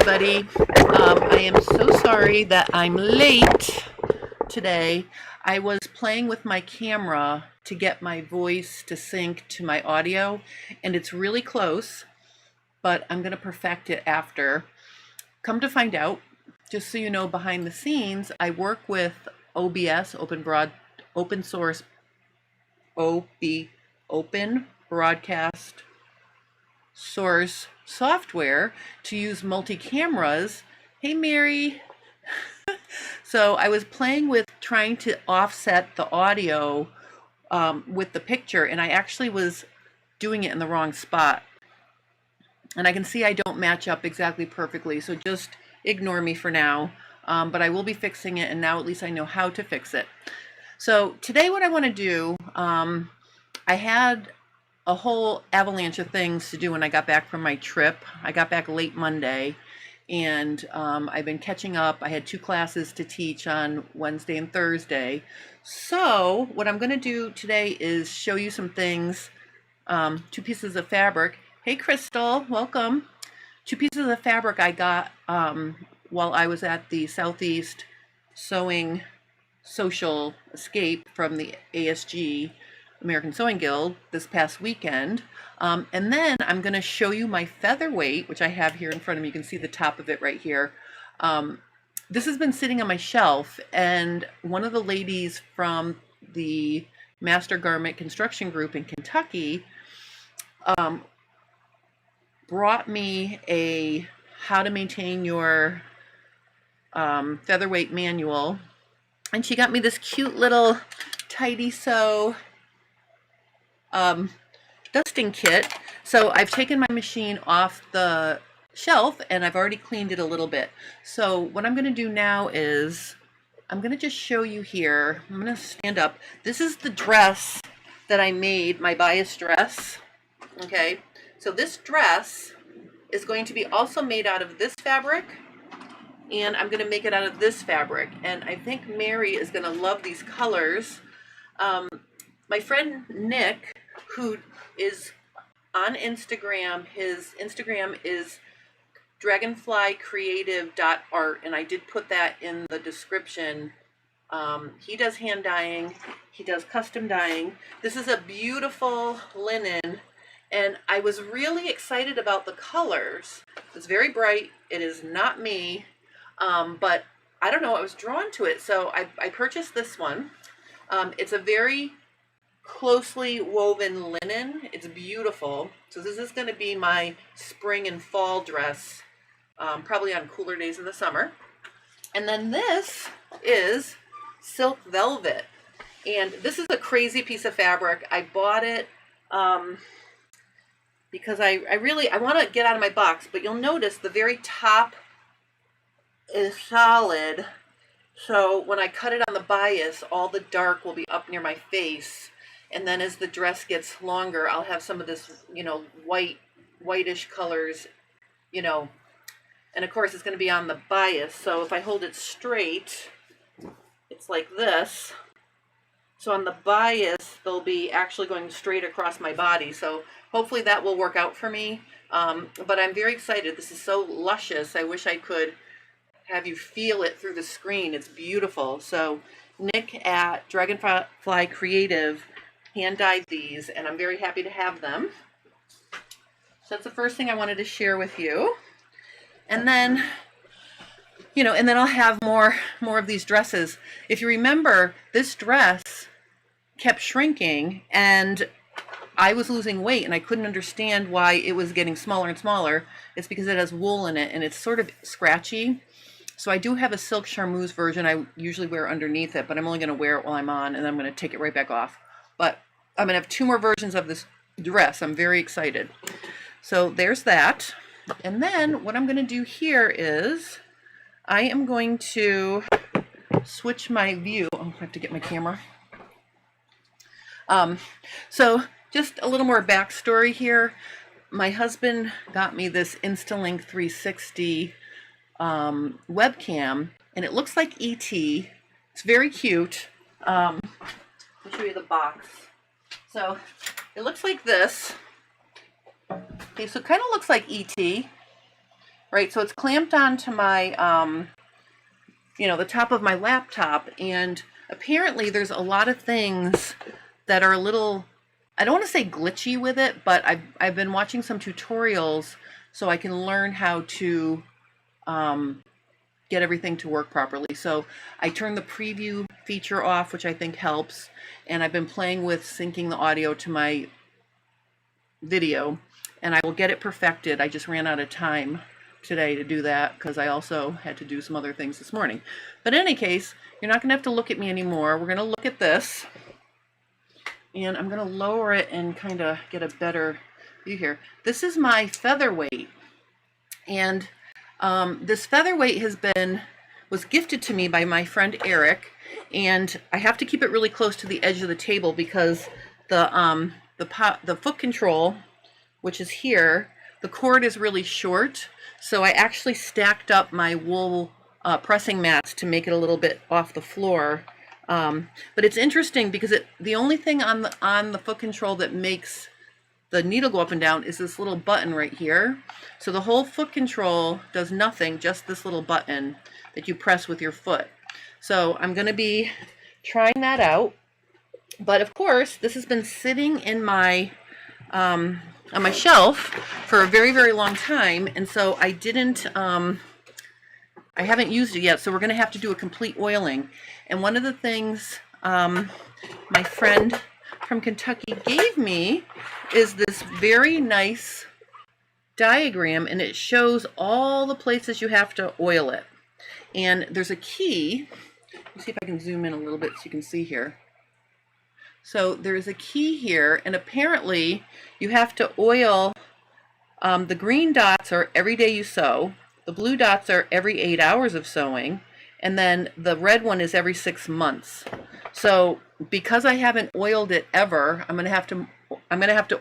everybody. I am so sorry that I'm late today. I was playing with my camera to get my voice to sync to my audio, and it's really close, but I'm going to perfect it after. Come to find out, just so you know, behind the scenes, I work with OBS, open source, open broadcast source software to use multi-cameras. Hey, Mary. So I was playing with trying to offset the audio with the picture, and I actually was doing it in the wrong spot. And I can see I don't match up exactly perfectly, so just ignore me for now. But I will be fixing it, and now at least I know how to fix it. So today what I want to do, I had a whole avalanche of things to do when I got back from my trip. I got back late Monday, and I've been catching up. I had 2 classes to teach on Wednesday and Thursday. So what I'm going to do today is show you some things, 2 pieces of fabric. Hey, Crystal, welcome. 2 pieces of fabric I got while I was at the Southeast Sewing Social Escape from the ASG, American Sewing Guild, this past weekend. And then I'm going to show you my featherweight, which I have here in front of me. You can see the top of it right here. This has been sitting on my shelf, and one of the ladies from the Master Garment Construction Group in Kentucky brought me a how to maintain your featherweight manual, and she got me this cute little tidy sew dusting kit. So I've taken my machine off the shelf and I've already cleaned it a little bit. So what I'm going to do now is I'm going to just show you here. I'm going to stand up. This is the dress that I made, my bias dress. Okay, so this dress is going to be also made out of this fabric, and I'm going to make it out of this fabric. And I think Mary is going to love these colors. My friend Nick, who is on Instagram, his Instagram is Dragonfly.art, and I did put that in the description. He does hand dyeing, he does custom dyeing. This is a beautiful linen, and I was really excited about the colors. It's very bright. It is not me, but I don't know, I was drawn to it, so I purchased this one. It's a very closely woven linen. It's beautiful. So this is going to be my spring and fall dress, probably on cooler days in the summer. And then this is silk velvet, and this is a crazy piece of fabric. I bought it because I want to get out of my box, but you'll notice the very top is solid. So when I cut it on the bias, all the dark will be up near my face. And then as the dress gets longer, I'll have some of this, you know, whitish colors, you know, and of course it's going to be on the bias. So if I hold it straight, it's like this. So on the bias, they'll be actually going straight across my body. So hopefully that will work out for me. But I'm very excited. This is so luscious. I wish I could have you feel it through the screen. It's beautiful. So Nick at Dragonfly Creative hand dyed these, and I'm very happy to have them. So that's the first thing I wanted to share with you. And then, you know, and then I'll have more of these dresses. If you remember, this dress kept shrinking, and I was losing weight, and I couldn't understand why it was getting smaller and smaller. It's because it has wool in it, and it's sort of scratchy. So I do have a silk charmeuse version I usually wear underneath it, but I'm only going to wear it while I'm on, and then I'm going to take it right back off. But I'm going to have 2 more versions of this dress. I'm very excited. So there's that. And then what I'm going to do here is I am going to switch my view. Oh, I have to get my camera. So just a little more backstory here. My husband got me this Instalink 360 webcam, and it looks like ET. It's very cute. I'll show you the box. So it looks like this. Okay, so it kind of looks like ET. right? So it's clamped onto my, you know, the top of my laptop, and apparently there's a lot of things that are a little, I don't want to say glitchy with it, but I've been watching some tutorials so I can learn how to get everything to work properly. So I turned the preview feature off, which I think helps, and I've been playing with syncing the audio to my video, and I will get it perfected. I just ran out of time today to do that because I also had to do some other things this morning. But in any case, you're not going to have to look at me anymore. We're going to look at this, and I'm going to lower it and kind of get a better view here. This is my Featherweight, and this Featherweight was gifted to me by my friend Eric, and I have to keep it really close to the edge of the table because the foot control, which is here, the cord is really short. So I actually stacked up my wool pressing mats to make it a little bit off the floor. But it's interesting because the only thing on the foot control that makes the needle go up and down is this little button right here. So the whole foot control does nothing, just this little button that you press with your foot. So I'm going to be trying that out. But of course, this has been sitting in my on my shelf for a very, very long time, and so I haven't used it yet, so we're going to have to do a complete oiling. And one of the things my friend from Kentucky gave me is this very nice diagram, and it shows all the places you have to oil it. And there's a key. Let me see if I can zoom in a little bit so you can see here. So there's a key here, and apparently you have to oil, the green dots are every day you sew, the blue dots are every 8 hours of sewing, and then the red one is every 6 months. So because I haven't oiled it ever, I'm gonna have to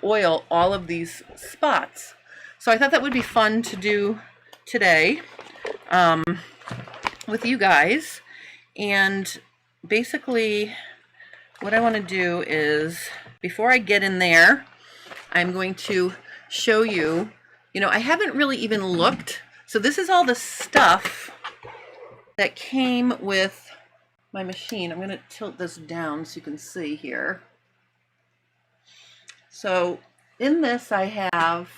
oil all of these spots. So I thought that would be fun to do today with you guys. And basically what I want to do is, before I get in there, I'm going to show you, I haven't really even looked. So this is all the stuff that came with my machine. I'm going to tilt this down so you can see here. So in this I have,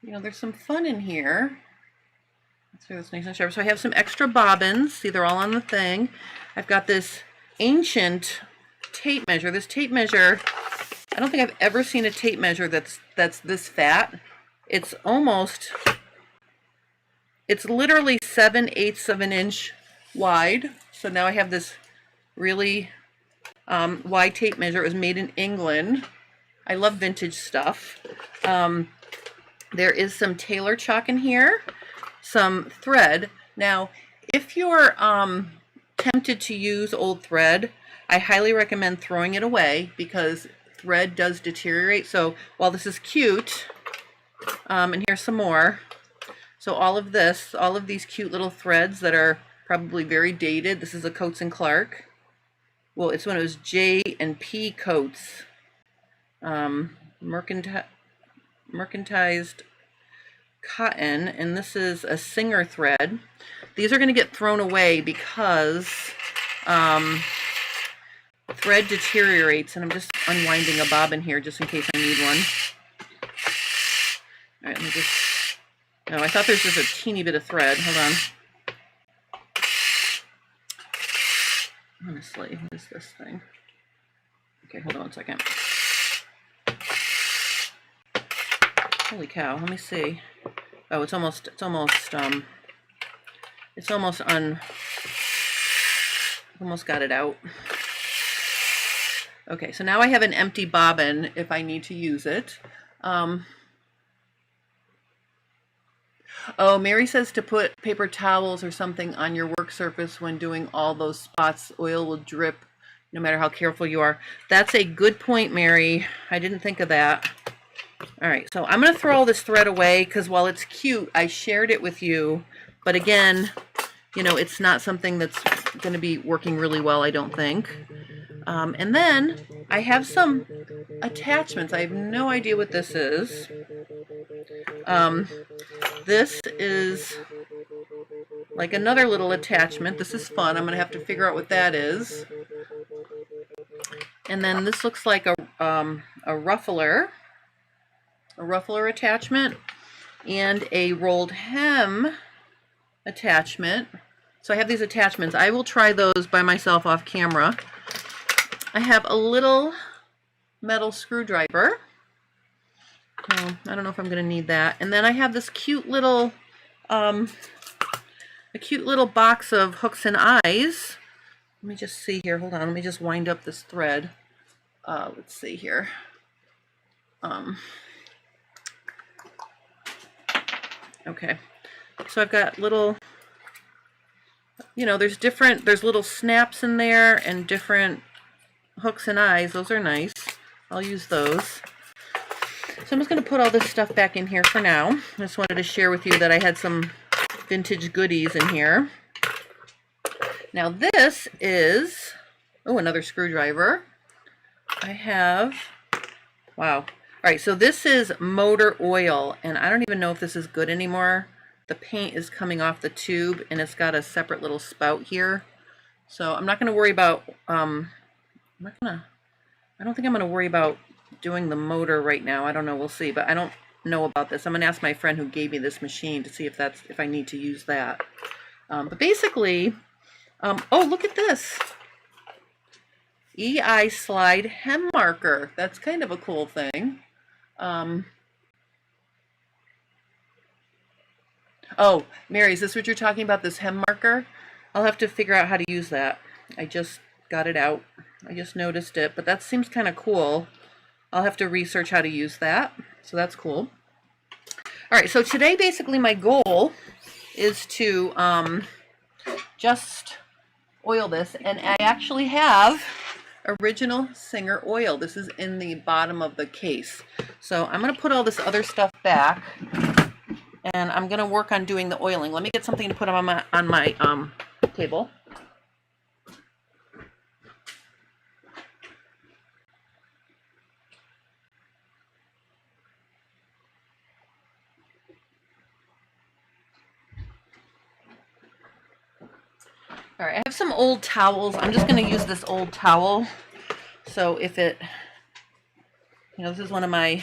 there's some fun in here. Let's throw this nice and sharp. So I have some extra bobbins. See, they're all on the thing. I've got this ancient tape measure. This tape measure, I don't think I've ever seen a tape measure that's this fat. It's literally 7/8 of an inch wide. So now I have this really wide tape measure. It was made in England. I love vintage stuff. There is some tailor chalk in here, some thread. Now, if you're tempted to use old thread, I highly recommend throwing it away because thread does deteriorate. So while this is cute, and here's some more. So all of these cute little threads that are probably very dated. This is a Coats and Clark. Well, it's when it was J and P Coats. Mercantilized cotton, and this is a Singer thread. These are going to get thrown away because thread deteriorates, and I'm just unwinding a bobbin here just in case I need one. All right, let me just, no, I thought there's just a teeny bit of thread. Hold on. Honestly, what is this thing? Okay, hold on 1 second. Holy cow, let me see. Oh, it's almost got it out. Okay, so now I have an empty bobbin if I need to use it. Oh, Mary says to put paper towels or something on your work surface when doing all those spots. Oil will drip no matter how careful you are. That's a good point, Mary. I didn't think of that. All right, so I'm going to throw all this thread away because while it's cute, I shared it with you. But again, it's not something that's going to be working really well, I don't think. And then I have some attachments. I have no idea what this is. This is like another little attachment. This is fun. I'm going to have to figure out what that is. And then this looks like a ruffler attachment, and a rolled hem attachment. So I have these attachments. I will try those by myself off camera. I have a little metal screwdriver. I don't know if I'm going to need that. And then I have this cute little, a cute little box of hooks and eyes. Let me just see here. Hold on. Let me just wind up this thread. Let's see here. Okay. So I've got little, there's little snaps in there and different hooks and eyes. Those are nice. I'll use those. So I'm just going to put all this stuff back in here for now. I just wanted to share with you that I had some vintage goodies in here. Now this is, another screwdriver. I have, wow. All right, so this is motor oil, and I don't even know if this is good anymore. The paint is coming off the tube, and it's got a separate little spout here. So I'm not going to worry about, I don't think I'm going to worry about doing the motor right now. I don't know, we'll see, but I don't know about this. I'm going to ask my friend who gave me this machine to see if I need to use that. But basically, oh, look at this. EI slide hem marker. That's kind of a cool thing. Oh, Mary, is this what you're talking about, this hem marker? I'll have to figure out how to use that. I just got it out. I just noticed it, but that seems kind of cool. I'll have to research how to use that. So that's cool. All right, so today basically my goal is to just oil this, and I actually have Original Singer oil. This is in the bottom of the case. So I'm going to put all this other stuff back, and I'm going to work on doing the oiling. Let me get something to put on my table. All right, I have some old towels. I'm just going to use this old towel. So if it, this is one of my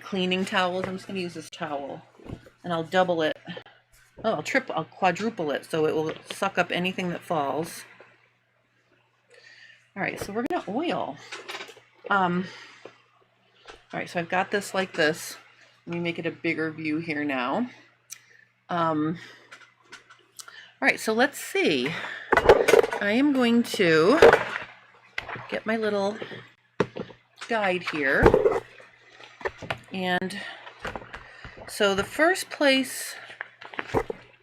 cleaning towels. I'm just going to use this towel, and I'll double it. Oh, I'll quadruple it so it will suck up anything that falls. All right, so we're going to oil. All right, so I've got this like this. Let me make it a bigger view here now. All right, so let's see. I am going to get my little guide here. And so the first place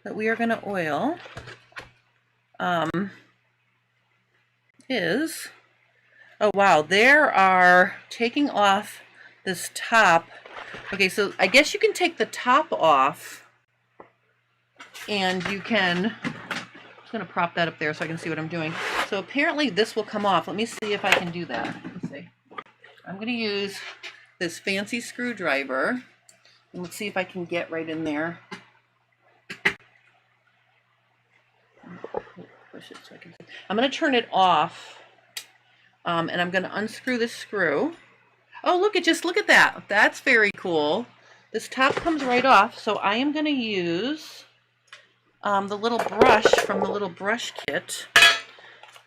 that we are going to oil is, oh wow, there are taking off this top. Okay, so I guess you can take the top off, and you can, I'm just going to prop that up there so I can see what I'm doing. So apparently this will come off. Let me see if I can do that. Let's see. I'm going to use this fancy screwdriver, and let's see if I can get right in there. Push it so I can see. I'm going to turn it off, and I'm going to unscrew this screw. Oh, look at that. That's very cool. This top comes right off, so I am going to use the little brush from the little brush kit.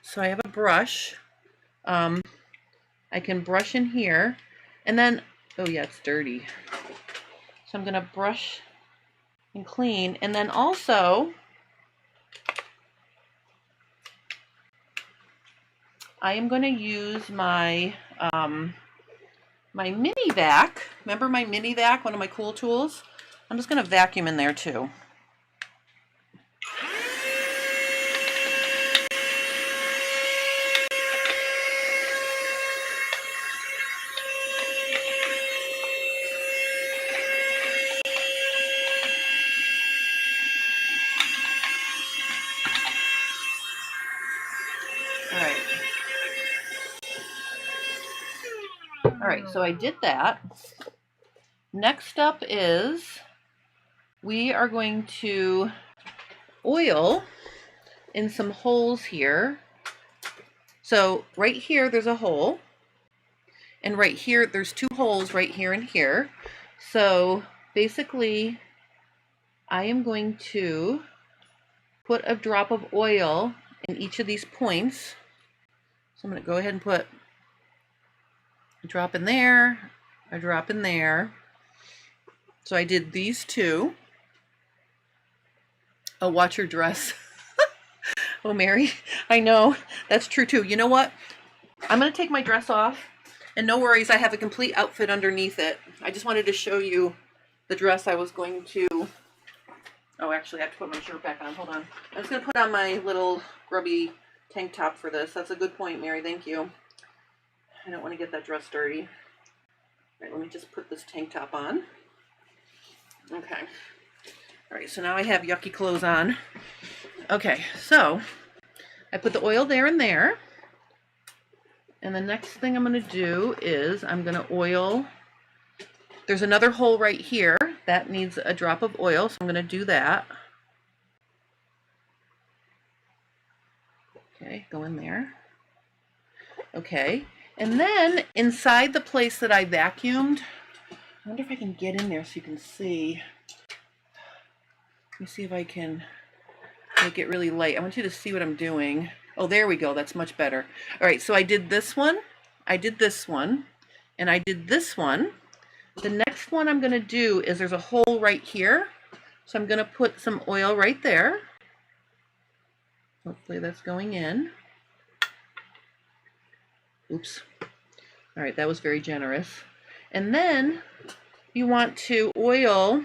So I have a brush. I can brush in here, and then, oh yeah, it's dirty. So I'm going to brush and clean, and then also I am going to use my my mini vac. Remember my mini vac, one of my cool tools? I'm just going to vacuum in there too. All right, so I did that. Next up is we are going to oil in some holes here. So right here, there's a hole. And right here, there's two holes right here and here. So basically, I am going to put a drop of oil in each of these points. So I'm going to go ahead and put a drop in there, a drop in there. So I did these two. Oh, watch your dress. Oh, Mary, I know. That's true too. You know what? I'm going to take my dress off. And no worries, I have a complete outfit underneath it. I just wanted to show you the dress I was going to... Oh, actually, I have to put my shirt back on. Hold on. I was going to put on my little grubby tank top for this. That's a good point, Mary. Thank you. I don't want to get that dress dirty. All right, let me just put this tank top on. Okay. All right, so now I have yucky clothes on. Okay, so I put the oil there and there. And the next thing I'm going to do is I'm going to oil. There's another hole right here that needs a drop of oil, so I'm going to do that. Okay, go in there. Okay, and then inside the place that I vacuumed, I wonder if I can get in there so you can see. Let me see if I can make it really light. I want you to see what I'm doing. Oh, there we go. That's much better. All right, so I did this one, I did this one, and I did this one. The next one I'm going to do is there's a hole right here. So I'm going to put some oil right there. Hopefully that's going in. Oops. All right, that was very generous. And then you want to oil.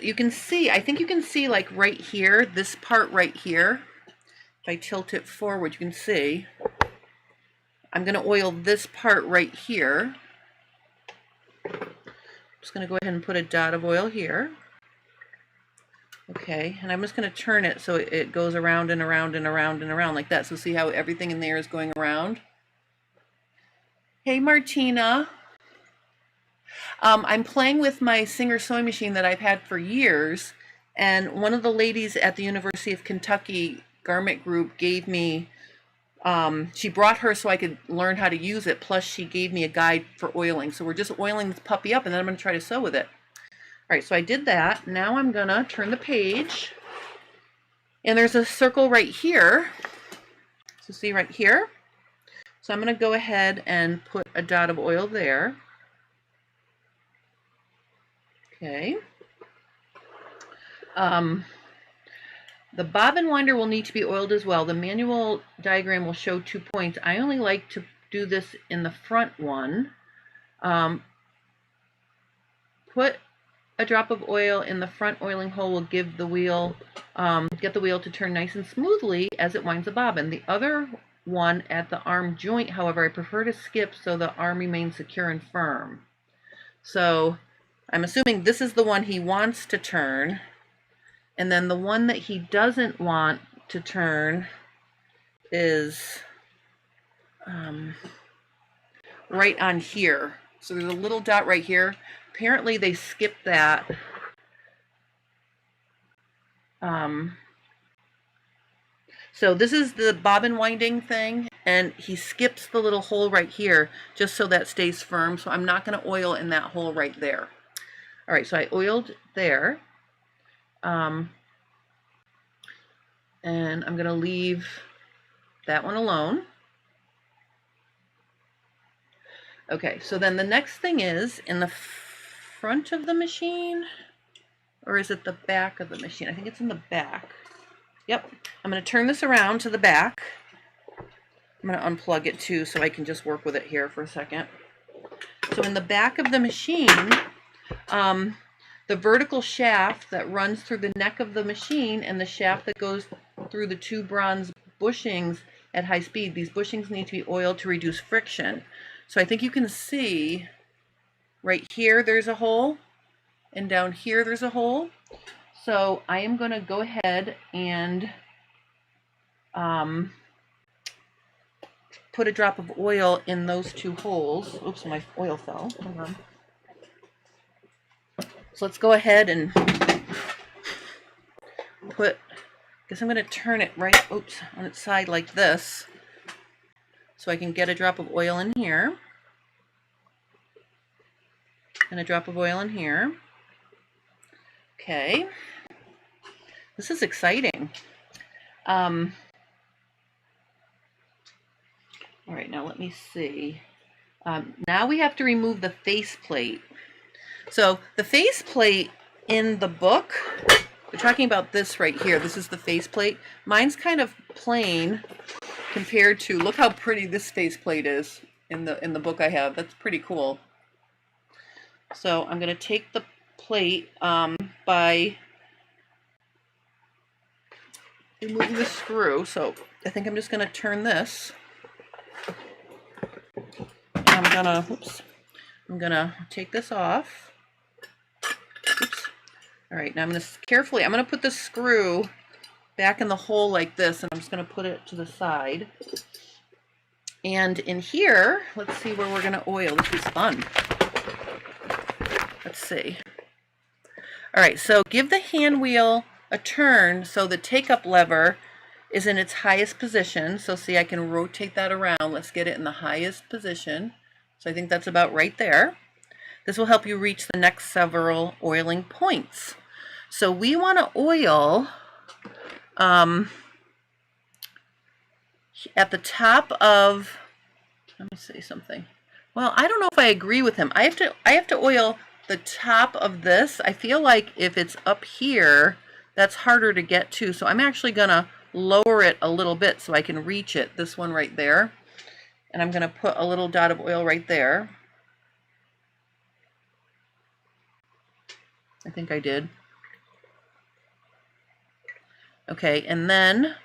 You can see, I think you can see like right here, this part right here. If I tilt it forward, you can see. I'm going to oil this part right here. I'm just going to go ahead and put a dot of oil here. Okay, and I'm just going to turn it so it goes around and around and around and around like that. So see how everything in there is going around? Hey, Martina. I'm playing with my Singer sewing machine that I've had for years, and one of the ladies at the University of Kentucky garment group gave me, she brought her so I could learn how to use it, plus she gave me a guide for oiling. So we're just oiling this puppy up, and then I'm going to try to sew with it. All right, so I did that. Now I'm going to turn the page, and there's a circle right here. So see right here? So I'm going to go ahead and put a dot of oil there. Okay. The bobbin winder will need to be oiled as well. The manual diagram will show 2 points. I only like to do this in the front one. Put a drop of oil in the front oiling hole will give the wheel, get the wheel to turn nice and smoothly as it winds the bobbin. The other one at the arm joint, however, I prefer to skip so the arm remains secure and firm. So I'm assuming this is the one he wants to turn, and then the one that he doesn't want to turn is right on here. So there's a little dot right here. Apparently they skipped that. So this is the bobbin winding thing, and he skips the little hole right here just so that stays firm. So I'm not going to oil in that hole right there. All right, so I oiled there. And I'm going to leave that one alone. Okay, so then the next thing is in the front of the machine, or is it the back of the machine? I think it's in the back. Yep, I'm going to turn this around to the back. I'm going to unplug it too so I can just work with it here for a second. So in the back of the machine, the vertical shaft that runs through the neck of the machine and the shaft that goes through the two bronze bushings at high speed, these bushings need to be oiled to reduce friction. So I think you can see right here there's a hole, and down here there's a hole. So I am going to go ahead and put a drop of oil in those two holes. Oops, my oil fell. Hold on. So let's go ahead and put, I guess I'm going to turn it right, oops, on its side like this, so I can get a drop of oil in here, and a drop of oil in here. Okay, this is exciting. All right, now let me see. Now we have to remove the faceplate. So the faceplate in the book, we're talking about this right here. This is the faceplate. Mine's kind of plain compared to, look how pretty this faceplate is in the book I have. That's pretty cool. So I'm going to take the plate by removing the screw. So I think I'm just going to turn this. And I'm gonna take this off. Oops. All right, now I'm gonna put the screw back in the hole like this, and I'm just gonna put it to the side. And in here, let's see where we're gonna oil. This is fun. Let's see. All right, so give the hand wheel a turn so the take-up lever is in its highest position. So see, I can rotate that around. Let's get it in the highest position. So I think that's about right there. This will help you reach the next several oiling points. So we want to oil at the top of, let me say something. Well, I don't know if I agree with him. I have to oil the top of this. I feel like if it's up here, that's harder to get to. So I'm actually gonna lower it a little bit so I can reach it. This one right there. And I'm gonna put a little dot of oil right there. I think I did. Okay, and then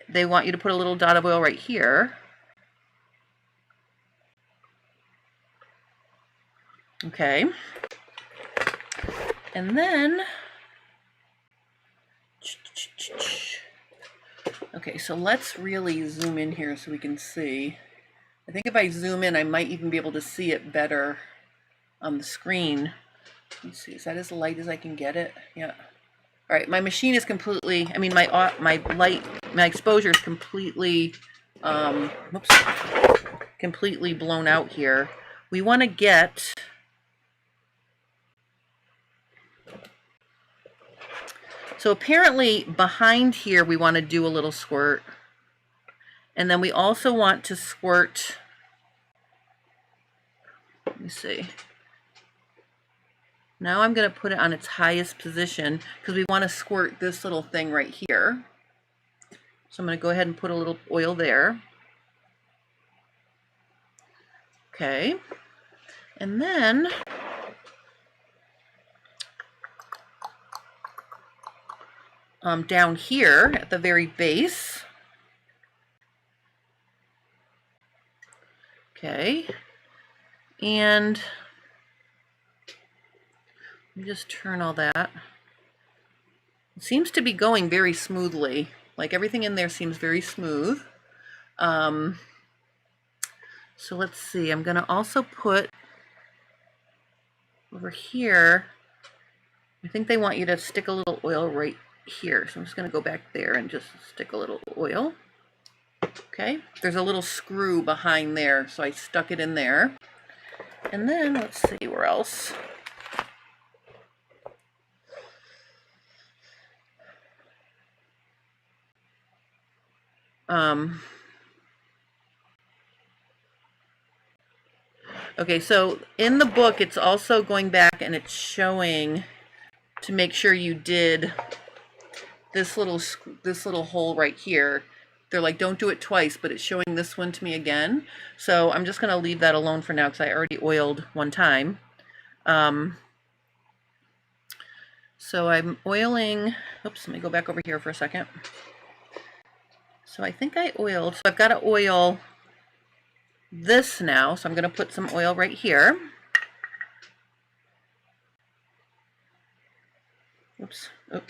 they want you to put a little dot of oil right here. Okay. And then, okay, so let's really zoom in here so we can see. I think if I zoom in, I might even be able to see it better on the screen. Let's see, is that as light as I can get it? Yeah. All right, my machine is completely, I mean, my exposure is completely, completely blown out here. We want to get, so apparently behind here we want to do a little squirt. And then we also want to squirt, let me see. Now I'm going to put it on its highest position because we want to squirt this little thing right here. So I'm going to go ahead and put a little oil there. Okay. And then down here at the very base. Okay. And let me just turn all that. It seems to be going very smoothly. Like everything in there seems very smooth. So let's see. I'm going to also put over here, I think they want you to stick a little oil right here. So I'm just going to go back there and just stick a little oil. Okay. There's a little screw behind there, so I stuck it in there. And then let's see where else. Okay, so in the book, it's also going back and it's showing to make sure you did this little hole right here. They're like, don't do it twice, but it's showing this one to me again. So I'm just going to leave that alone for now because I already oiled one time. So I'm oiling, oops, let me go back over here for a second. So I think I oiled, so I've got to oil this now. So I'm going to put some oil right here. Oops. Oh.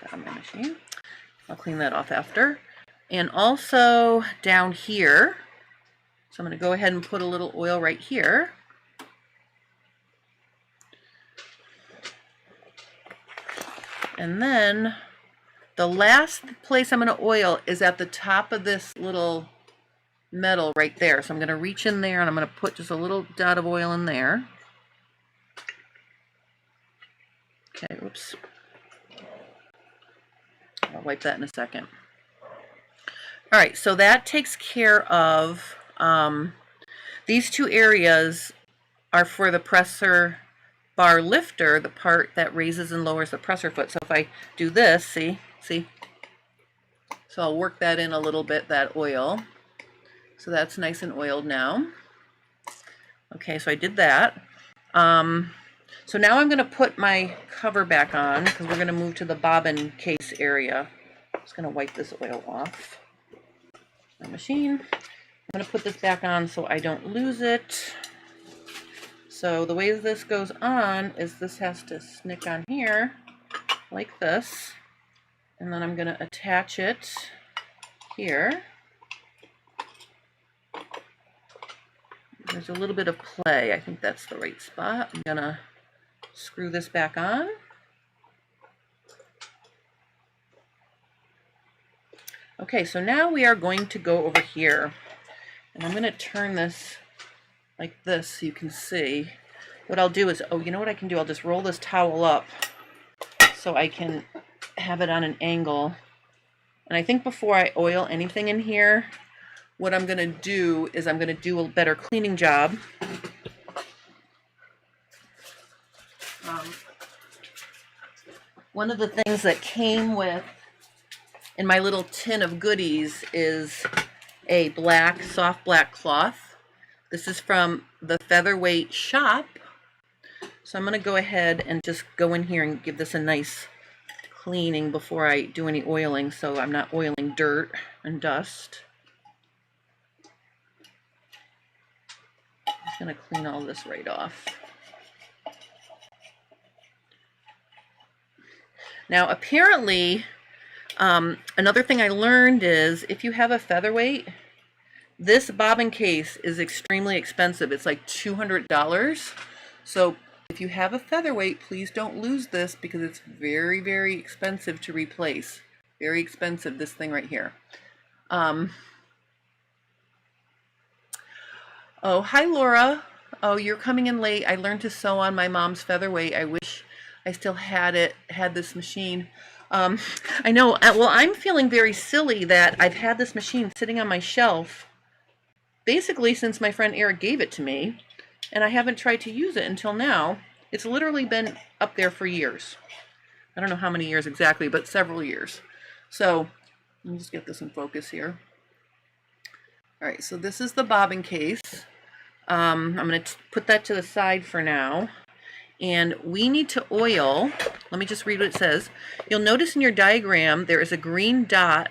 Got on my machine. I'll clean that off after. And also down here. So I'm going to go ahead and put a little oil right here. And then the last place I'm going to oil is at the top of this little metal right there. So I'm going to reach in there and I'm going to put just a little dot of oil in there. Okay, oops. I'll wipe that in a second. All right, so that takes care of these two areas are for the presser bar lifter, the part that raises and lowers the presser foot. So if I do this, see? So I'll work that in a little bit, that oil. So that's nice and oiled now. Okay, so I did that. So now I'm going to put my cover back on because we're going to move to the bobbin case area. I'm just going to wipe this oil off my machine. I'm going to put this back on so I don't lose it. So the way this goes on is this has to snick on here like this. And then I'm going to attach it here. There's a little bit of play. I think that's the right spot. I'm going to screw this back on. Okay, so now we are going to go over here. And I'm going to turn this like this so you can see. What I'll do is, oh, you know what I can do? I'll just roll this towel up so I can have it on an angle. And I think before I oil anything in here, what I'm going to do is I'm going to do a better cleaning job. One of the things that came with in my little tin of goodies is a black, soft black cloth. This is from the Featherweight Shop. So I'm going to go ahead and just go in here and give this a nice cleaning before I do any oiling, so I'm not oiling dirt and dust. I'm just going to clean all this right off. Now, apparently, another thing I learned is if you have a featherweight, this bobbin case is extremely expensive. It's like $200. So if you have a featherweight, please don't lose this because it's very, very expensive to replace. Very expensive, this thing right here. Oh, hi, Laura. Oh, you're coming in late. I learned to sew on my mom's featherweight. I wish I still had this machine. I know, well, I'm feeling very silly that I've had this machine sitting on my shelf basically since my friend Eric gave it to me, and I haven't tried to use it until now. It's literally been up there for years. I don't know how many years exactly, but several years. So let me just get this in focus here. All right, so this is the bobbin case. I'm going to put that to the side for now. And we need to oil. Let me just read what it says. You'll notice in your diagram there is a green dot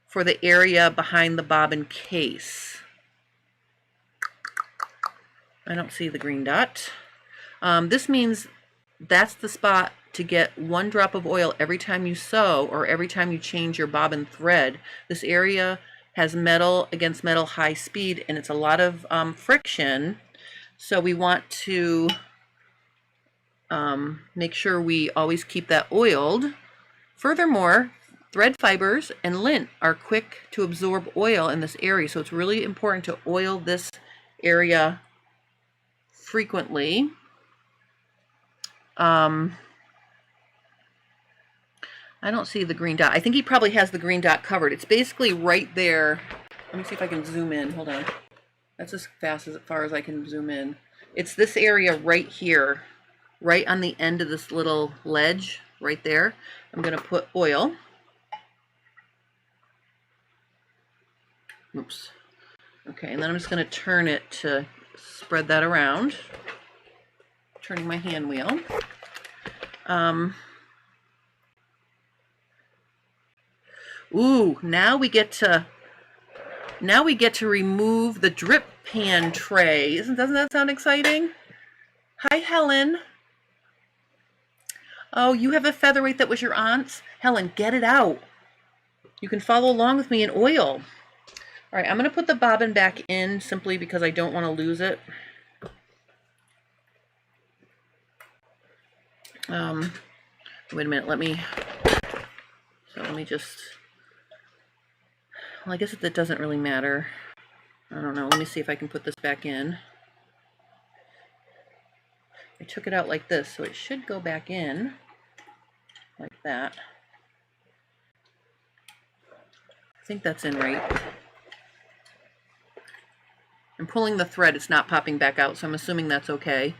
for the area behind the bobbin case. I don't see the green dot. This means that's the spot to get 1 drop of oil every time you sew or every time you change your bobbin thread. This area has metal against metal high speed, and it's a lot of friction. So we want to make sure we always keep that oiled. Furthermore, thread fibers and lint are quick to absorb oil in this area, so it's really important to oil this area frequently. I don't see the green dot. I think he probably has the green dot covered. It's basically right there. Let me see if I can zoom in. Hold on. That's as far as I can zoom in. It's this area right here, right on the end of this little ledge right there. I'm going to put oil. Oops. Okay, and then I'm just going to turn it to spread that around. Turning my hand wheel. Ooh, now we get to remove the drip pan tray. Doesn't that sound exciting? Hi, Helen. Oh, you have a featherweight that was your aunt's? Helen, get it out. You can follow along with me in oil. All right, I'm going to put the bobbin back in simply because I don't want to lose it. Wait a minute, let me just, well, I guess that doesn't really matter. I don't know, let me see if I can put this back in. I took it out like this, so it should go back in like that. I think that's in right. I'm pulling the thread, it's not popping back out, so I'm assuming that's okay.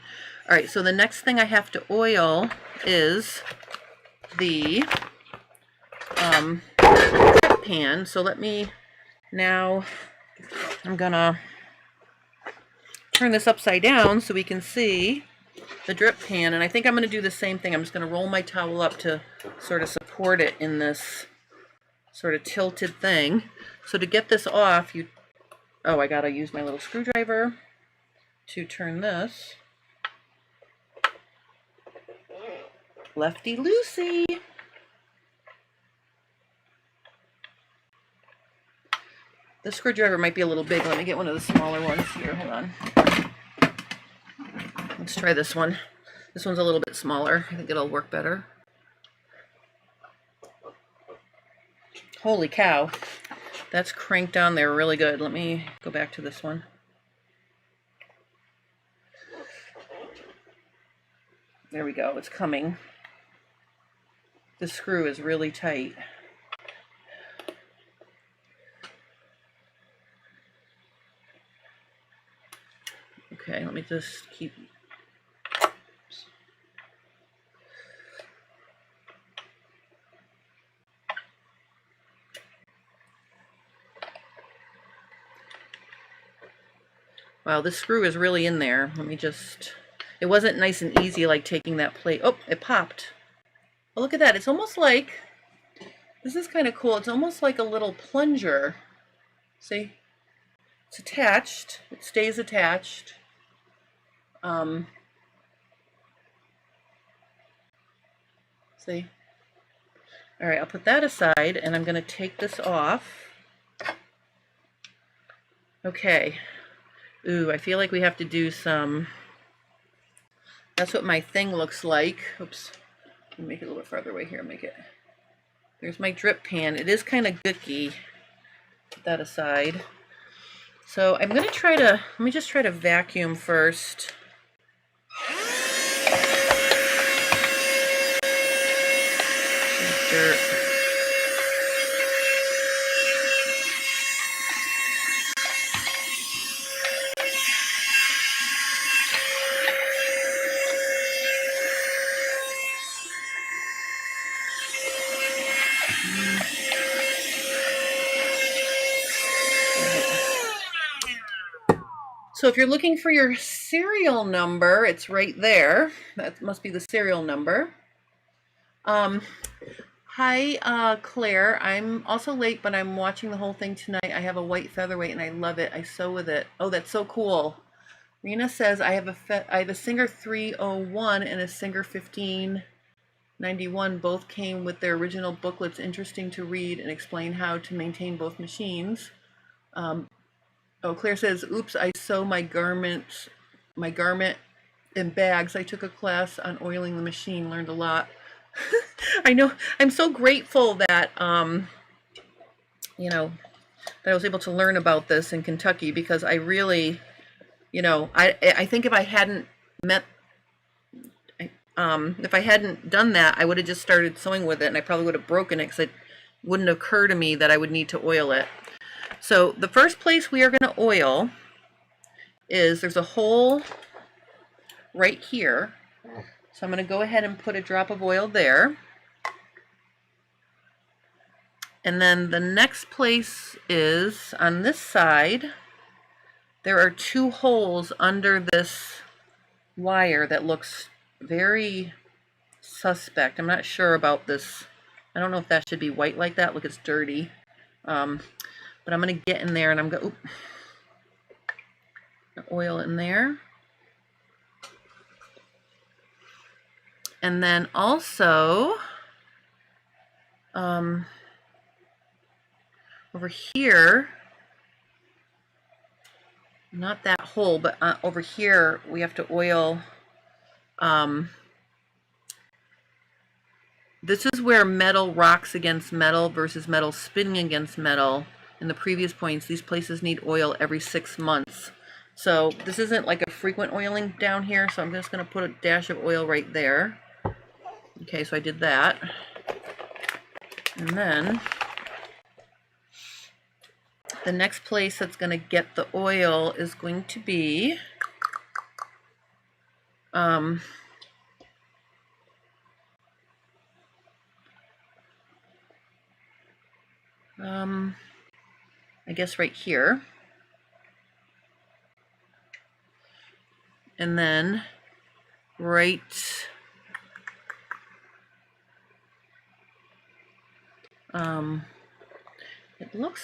All right, so the next thing I have to oil is the pan. So let me, now I'm gonna turn this upside down so we can see the drip pan, and I think I'm going to do the same thing. I'm just going to roll my towel up to sort of support it in this sort of tilted thing. So to get this off, I gotta use my little screwdriver to turn this. Lefty loosey. The screwdriver might be a little big. Let me get one of the smaller ones here. Hold on. Let's try this one. This one's a little bit smaller. I think it'll work better. Holy cow. That's cranked down there really good. Let me go back to this one. There we go. It's coming. The screw is really tight. Okay, let me just keep. Wow, this screw is really in there. Let me just, it wasn't nice and easy like taking that plate. Oh, it popped. Oh, look at that. It's almost like, this is kind of cool. It's almost like a little plunger. See? It's attached. It stays attached. See? All right, I'll put that aside and I'm going to take this off. Okay. Ooh, I feel like we have to do some, that's what my thing looks like. Oops. Let me make it a little bit farther away here. Make it, there's my drip pan. It is kind of gooky. Put that aside. So I'm going to try to, let me just try to vacuum first. Dirt. So if you're looking for your serial number, it's right there. That must be the serial number. Hi, Claire. I'm also late, but I'm watching the whole thing tonight. I have a white featherweight and I love it. I sew with it. Oh, that's so cool. Rena says I have a Singer 301 and a Singer 1591. Both came with their original booklets. Interesting to read and explain how to maintain both machines. Oh, Claire says, oops, I sew my garment in bags. I took a class on oiling the machine, learned a lot. I know, I'm so grateful that, you know, that I was able to learn about this in Kentucky, because I really, you know, I think if I hadn't if I hadn't done that, I would have just started sewing with it and I probably would have broken it because it wouldn't occur to me that I would need to oil it. So the first place we are going to oil is, there's a hole right here. So I'm going to go ahead and put a drop of oil there. And then the next place is on this side. There are two holes under this wire that looks very suspect. I'm not sure about this. I don't know if that should be white like that. Look, it's dirty. But I'm going to get in there and I'm going to oil in there. And then also over here, not that hole, but over here we have to oil This is where metal rocks against metal versus metal spinning against metal. In the previous points, these places need oil every 6 months. So this isn't like a frequent oiling down here, so I'm just going to put a dash of oil right there. Okay, so I did that. And then the next place that's going to get the oil is going to be I guess right here. And then right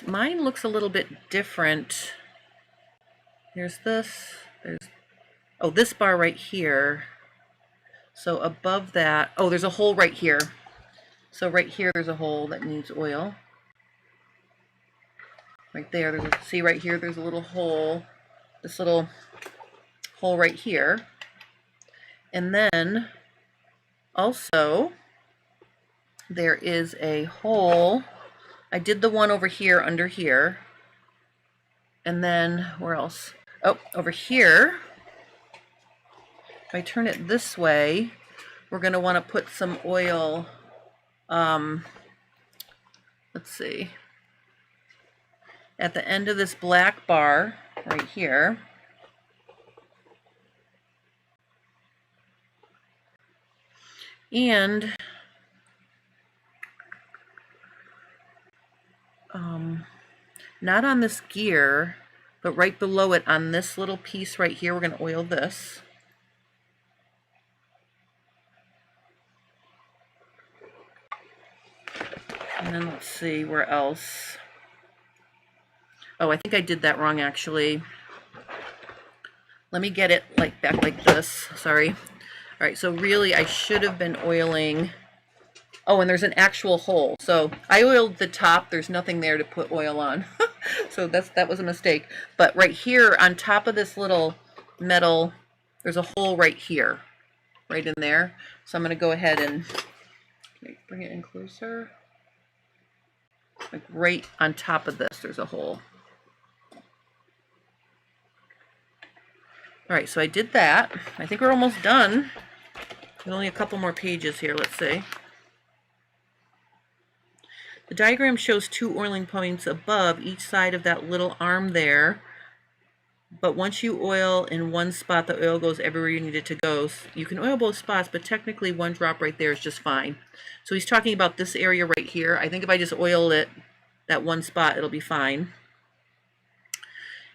mine looks a little bit different. There's this, this bar right here. So above that, there's a hole right here. So right here there's a hole that needs oil. Right there, see right here, there's a little hole, this little hole right here. And then also there is a hole. I did the one over here under here. And then where else? Oh, over here. If I turn it this way, we're going to want to put some oil. Let's see. At the end of this black bar right here. And not on this gear, but right below it on this little piece right here, we're going to oil this. And then let's see where else. Oh, I think I did that wrong actually. Let me get it back like this. Sorry. All right, so really I should have been oiling. Oh, and there's an actual hole. So I oiled the top. There's nothing there to put oil on. So that was a mistake. But right here on top of this little metal, there's a hole right here, right in there. So I'm going to go ahead and bring it in closer. Like right on top of this, there's a hole. All right, so I did that. I think we're almost done. There's only a couple more pages here, let's see. The diagram shows 2 oiling points above each side of that little arm there. But once you oil in one spot, the oil goes everywhere you need it to go. So you can oil both spots, but technically one drop right there is just fine. So he's talking about this area right here. I think if I just oil it, that one spot, it'll be fine.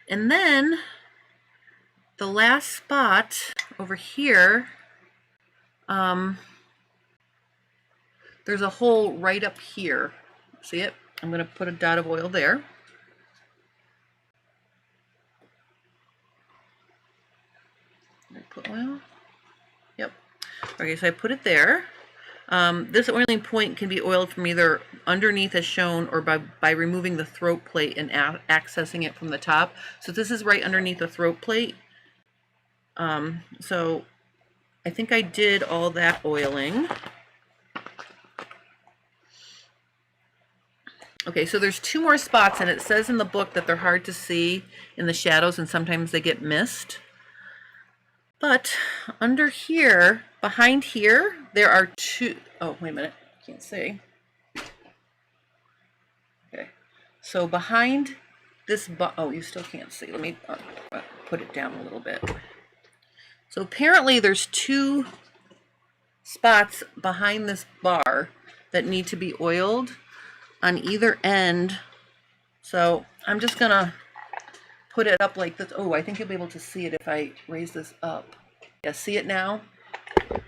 And then the last spot over here, there's a hole right up here. See it? I'm going to put a dot of oil there. Did I put oil? Yep. Okay, so I put it there. This oiling point can be oiled from either underneath as shown or by removing the throat plate and accessing it from the top. So this is right underneath the throat plate. So I think I did all that oiling. Okay, so there's 2 more spots, and it says in the book that they're hard to see in the shadows and sometimes they get missed. But under here, behind here, there are 2. Oh, wait a minute. I can't see. Okay. So behind this, oh, you still can't see. Let me put it down a little bit. So apparently there's 2 spots behind this bar that need to be oiled on either end. So I'm just gonna put it up like this. Oh, I think you'll be able to see it if I raise this up. Yeah, see it now?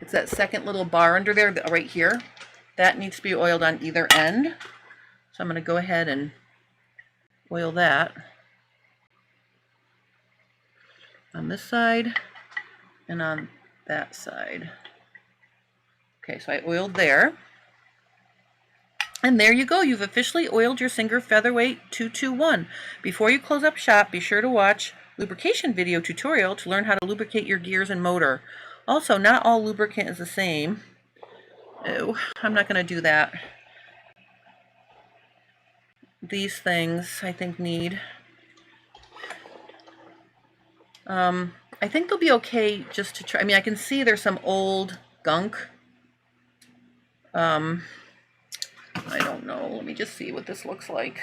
It's that second little bar under there, right here. That needs to be oiled on either end. So I'm gonna go ahead and oil that on this side and on that side. Okay, so I oiled there. And there you go. You've officially oiled your Singer Featherweight 221. Before you close up shop, be sure to watch lubrication video tutorial to learn how to lubricate your gears and motor. Also, not all lubricant is the same. Oh, I'm not going to do that. These things I think need. I think they'll be okay just to try. I mean, I can see there's some old gunk. I don't know. Let me just see what this looks like.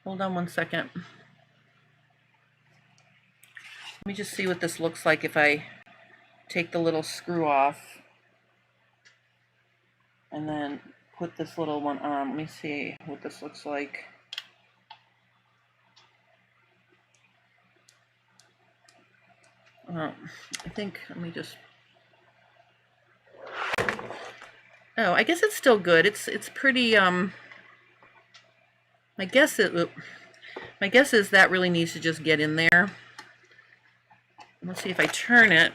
Hold on one second. Let me just see what this looks like if I take the little screw off and then put this little one on. Let me see what this looks like. I think, let me just, oh, I guess it's still good. It's pretty, my guess is that really needs to just get in there. Let's see if I turn it.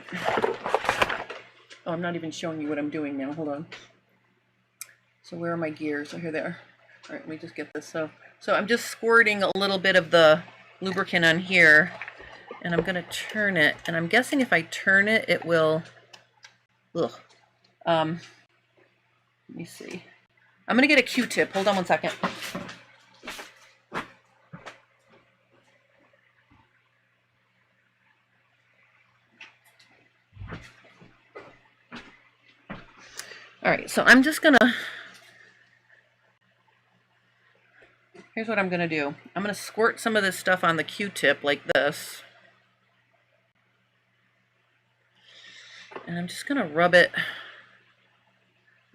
Oh, I'm not even showing you what I'm doing now. Hold on. So where are my gears? Oh, here they are. All right, let me just get this. So I'm just squirting a little bit of the lubricant on here, and I'm gonna turn it. And I'm guessing if I turn it, it will. Ugh. Let me see. I'm gonna get a Q-tip. Hold on one second. All right, so I'm just gonna, here's what I'm gonna do. I'm gonna squirt some of this stuff on the Q-tip like this. And I'm just gonna rub it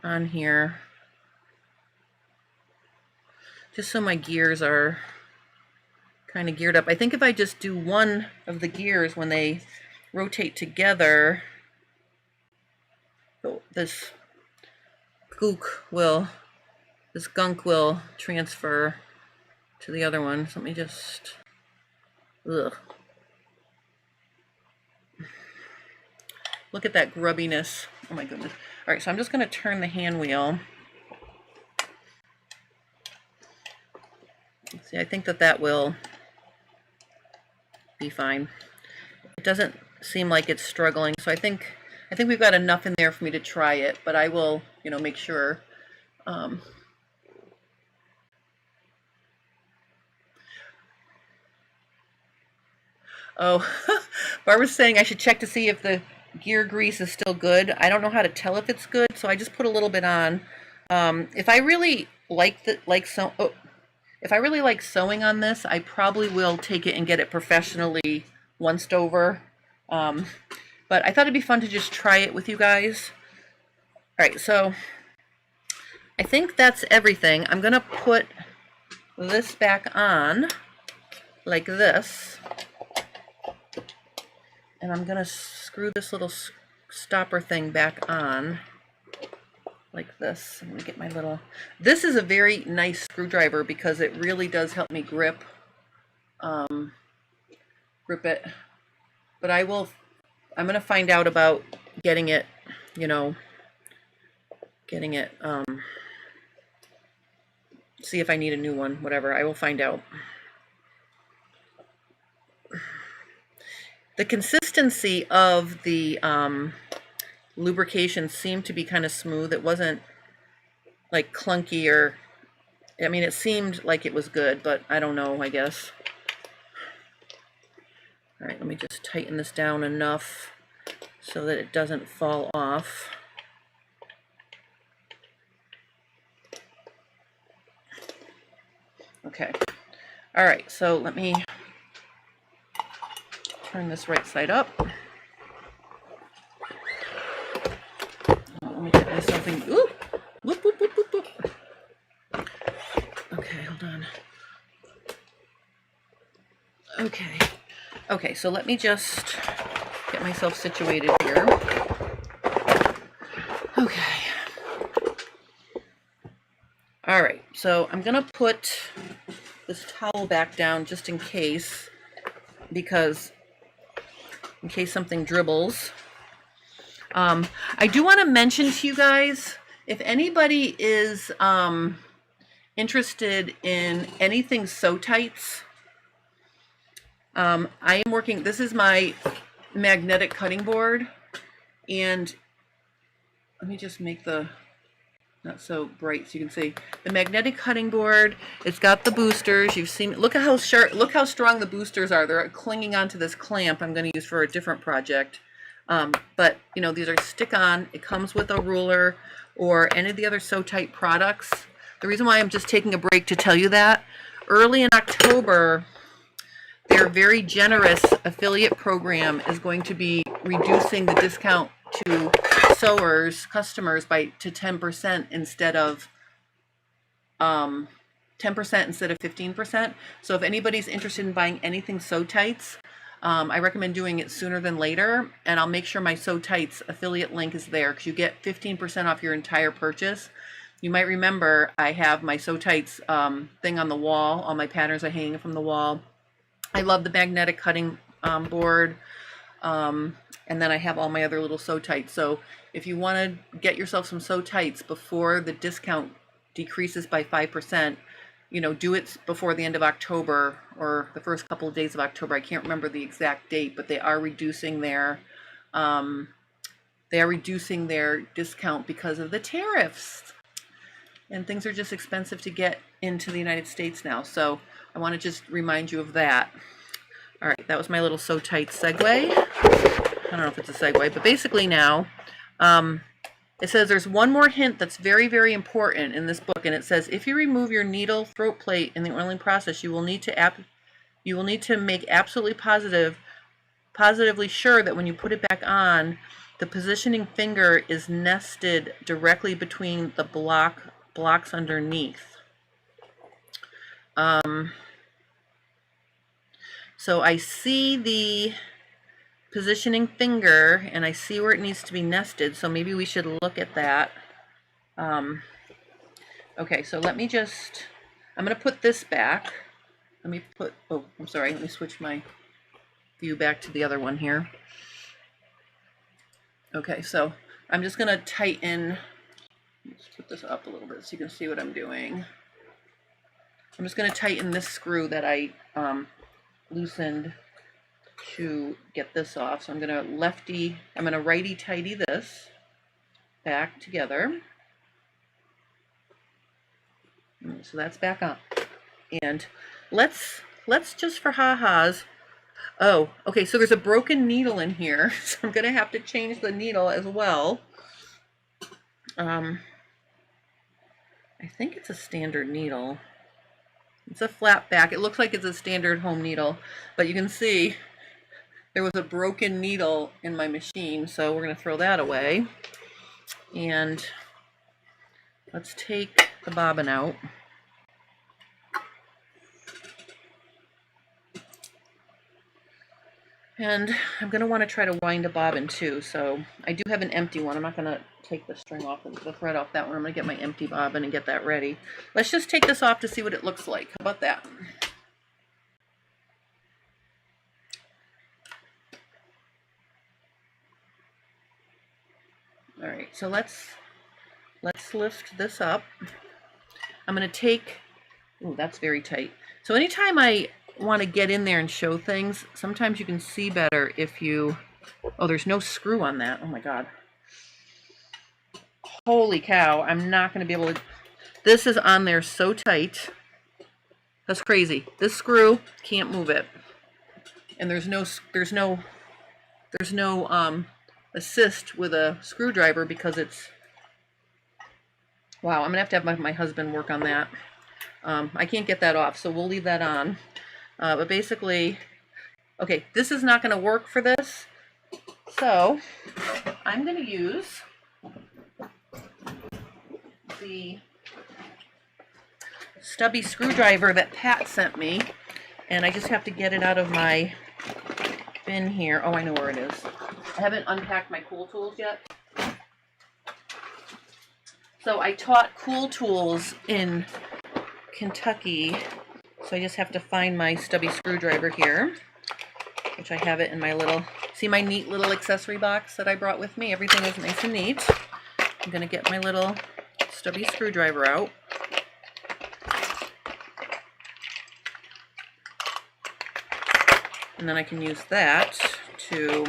on here, just so my gears are kind of geared up. I think if I just do one of the gears when they rotate together, this gunk will transfer to the other one. So let me just, ugh. Look at that grubbiness. Oh my goodness. All right, so I'm just gonna turn the hand wheel. See, I think that will be fine. It doesn't seem like it's struggling, so I think we've got enough in there for me to try it, but I will, make sure. Oh, Barbara's saying I should check to see if the gear grease is still good. I don't know how to tell if it's good, so I just put a little bit on. If I really if I really like sewing on this, I probably will take it and get it professionally onced over. But I thought it'd be fun to just try it with you guys. All right, so I think that's everything. I'm gonna put this back on like this. And I'm gonna screw this little stopper thing back on like this. I'm gonna get my little, this is a very nice screwdriver because it really does help me grip it. But I'm gonna find out about getting it, see if I need a new one, whatever. I will find out. The consistency of the lubrication seemed to be kind of smooth. It wasn't like clunky or, I mean, it seemed like it was good, but I don't know, I guess. All right, let me just tighten this down enough so that it doesn't fall off. Okay. All right, so let me turn this right side up. Let me get myself in. Ooh! Whoop, whoop, whoop, whoop, whoop. Okay, hold on. Okay. Okay, so let me just get myself situated here. Okay. All right, so I'm gonna put this towel back down just in case, because in case something dribbles. I do want to mention to you guys, if anybody is interested in anything sew tights, I am working, this is my magnetic cutting board, And let me just make the not so bright so you can see the magnetic cutting board. It's got the boosters. You've seen, look at how sharp, look how strong the boosters are. They're clinging onto this clamp I'm going to use for a different project. But you know, these are stick on. It comes with a ruler or any of the other Sew Tight products. The reason why I'm just taking a break to tell you that, early in October, their very generous affiliate program is going to be reducing the discount to sewers, customers to 10% instead of 10% instead of 15%. So if anybody's interested in buying anything Sew Tights, I recommend doing it sooner than later, and I'll make sure my Sew Tights affiliate link is there because you get 15% off your entire purchase. You might remember I have my Sew Tights thing on the wall. All my patterns are hanging from the wall. I love the magnetic cutting board. And then I have all my other little Sew Tights. So if you want to get yourself some Sew Tights before the discount decreases by 5%, you know, do it before the end of October or the first couple of days of October. I can't remember the exact date, but they are reducing their discount because of the tariffs. And things are just expensive to get into the United States now. So I want to just remind you of that. All right, that was my little Sew Tight segue. I don't know if it's a segue, but basically now, it says there's one more hint that's very, very important in this book, and it says if you remove your needle throat plate in the oiling process, you will need to make absolutely positively sure that when you put it back on, the positioning finger is nested directly between the blocks underneath. So I see the positioning finger and I see where it needs to be nested, so maybe we should look at that. Okay, so let me just, I'm going to put this back. Let me put, oh, I'm sorry, let me switch my view back to the other one here. Okay, so I'm just going to tighten, let's put this up a little bit so you can see what I'm doing. I'm just going to tighten this screw that I loosened to get this off. So I'm going to righty tighty this back together. So that's back on. And let's just for ha-has. Oh, okay, so there's a broken needle in here, so I'm going to have to change the needle as well. I think it's a standard needle. It's a flat back. It looks like it's a standard home needle, but you can see there was a broken needle in my machine, so we're going to throw that away. And let's take the bobbin out. And I'm going to want to try to wind a bobbin too, so I do have an empty one. I'm not going to take the string off and the thread off that one. I'm going to get my empty bobbin and get that ready. Let's just take this off to see what it looks like. How about that? All right, so let's lift this up. I'm going to take, oh, that's very tight. So anytime I want to get in there and show things, sometimes you can see better if you, oh, there's no screw on that. Oh my God. Holy cow, I'm not going to be able to, this is on there so tight. That's crazy. This screw, can't move it. And there's no assist with a screwdriver because it's, wow, I'm gonna have to have my husband work on that. I can't get that off, so we'll leave that on. But basically, okay, this is not gonna work for this, so I'm gonna use the stubby screwdriver that Pat sent me, and I just have to get it out of my bin here. Oh, I know where it is. I haven't unpacked my Cool Tools yet. So I taught Cool Tools in Kentucky, so I just have to find my stubby screwdriver here, which I have it in my little, see my neat little accessory box that I brought with me? Everything is nice and neat. I'm going to get my little stubby screwdriver out. And then I can use that to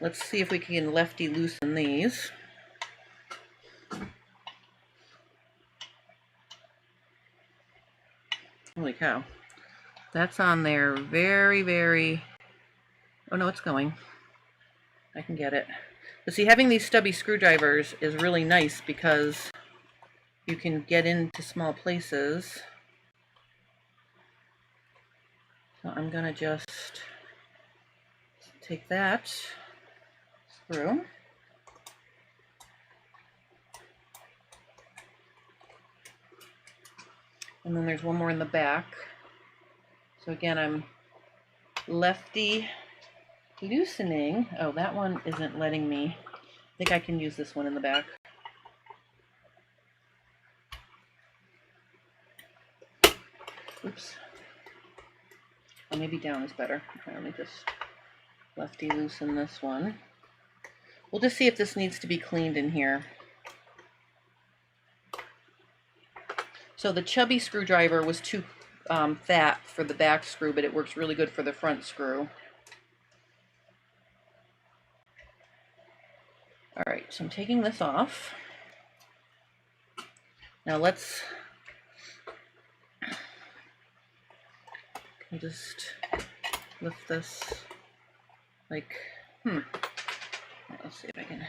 let's see if we can lefty loosen these. Holy cow. That's on there very, very, oh no, it's going. I can get it. But see, having these stubby screwdrivers is really nice because you can get into small places. So I'm gonna just take that through. And then there's one more in the back. So again, I'm lefty loosening. Oh, that one isn't letting me. I think I can use this one in the back. Oops. Oh, maybe down is better. Okay, let me just lefty loosen this one. We'll just see if this needs to be cleaned in here. So the chubby screwdriver was too fat for the back screw, but it works really good for the front screw. All right, so I'm taking this off. Now let's just lift this like, let's see if I can,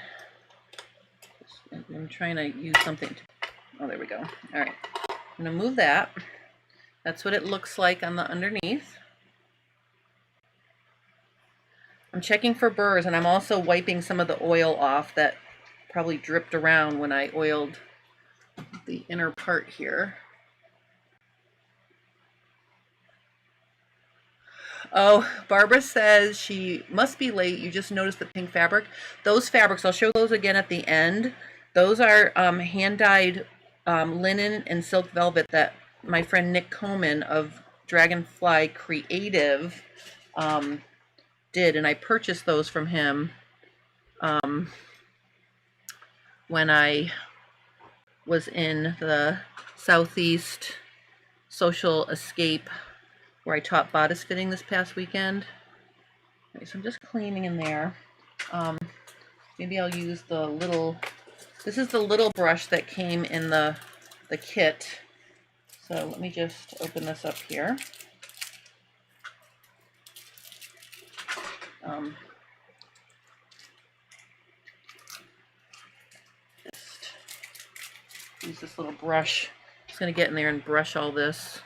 I'm trying to use something to, oh, there we go. All right, I'm gonna move that. That's what it looks like on the underneath. I'm checking for burrs, and I'm also wiping some of the oil off that probably dripped around when I oiled the inner part here. Oh, Barbara says she must be late. You just noticed the pink fabric. Those fabrics, I'll show those again at the end. Those are hand-dyed linen and silk velvet that my friend Nick Comen of Dragonfly Creative did, and I purchased those from him when I was in the Southeast Social Escape where I taught bodice fitting this past weekend. Okay, so I'm just cleaning in there. Maybe I'll use the little, this is the little brush that came in the kit. So let me just open this up here. Just use this little brush. Just gonna get in there and brush all this.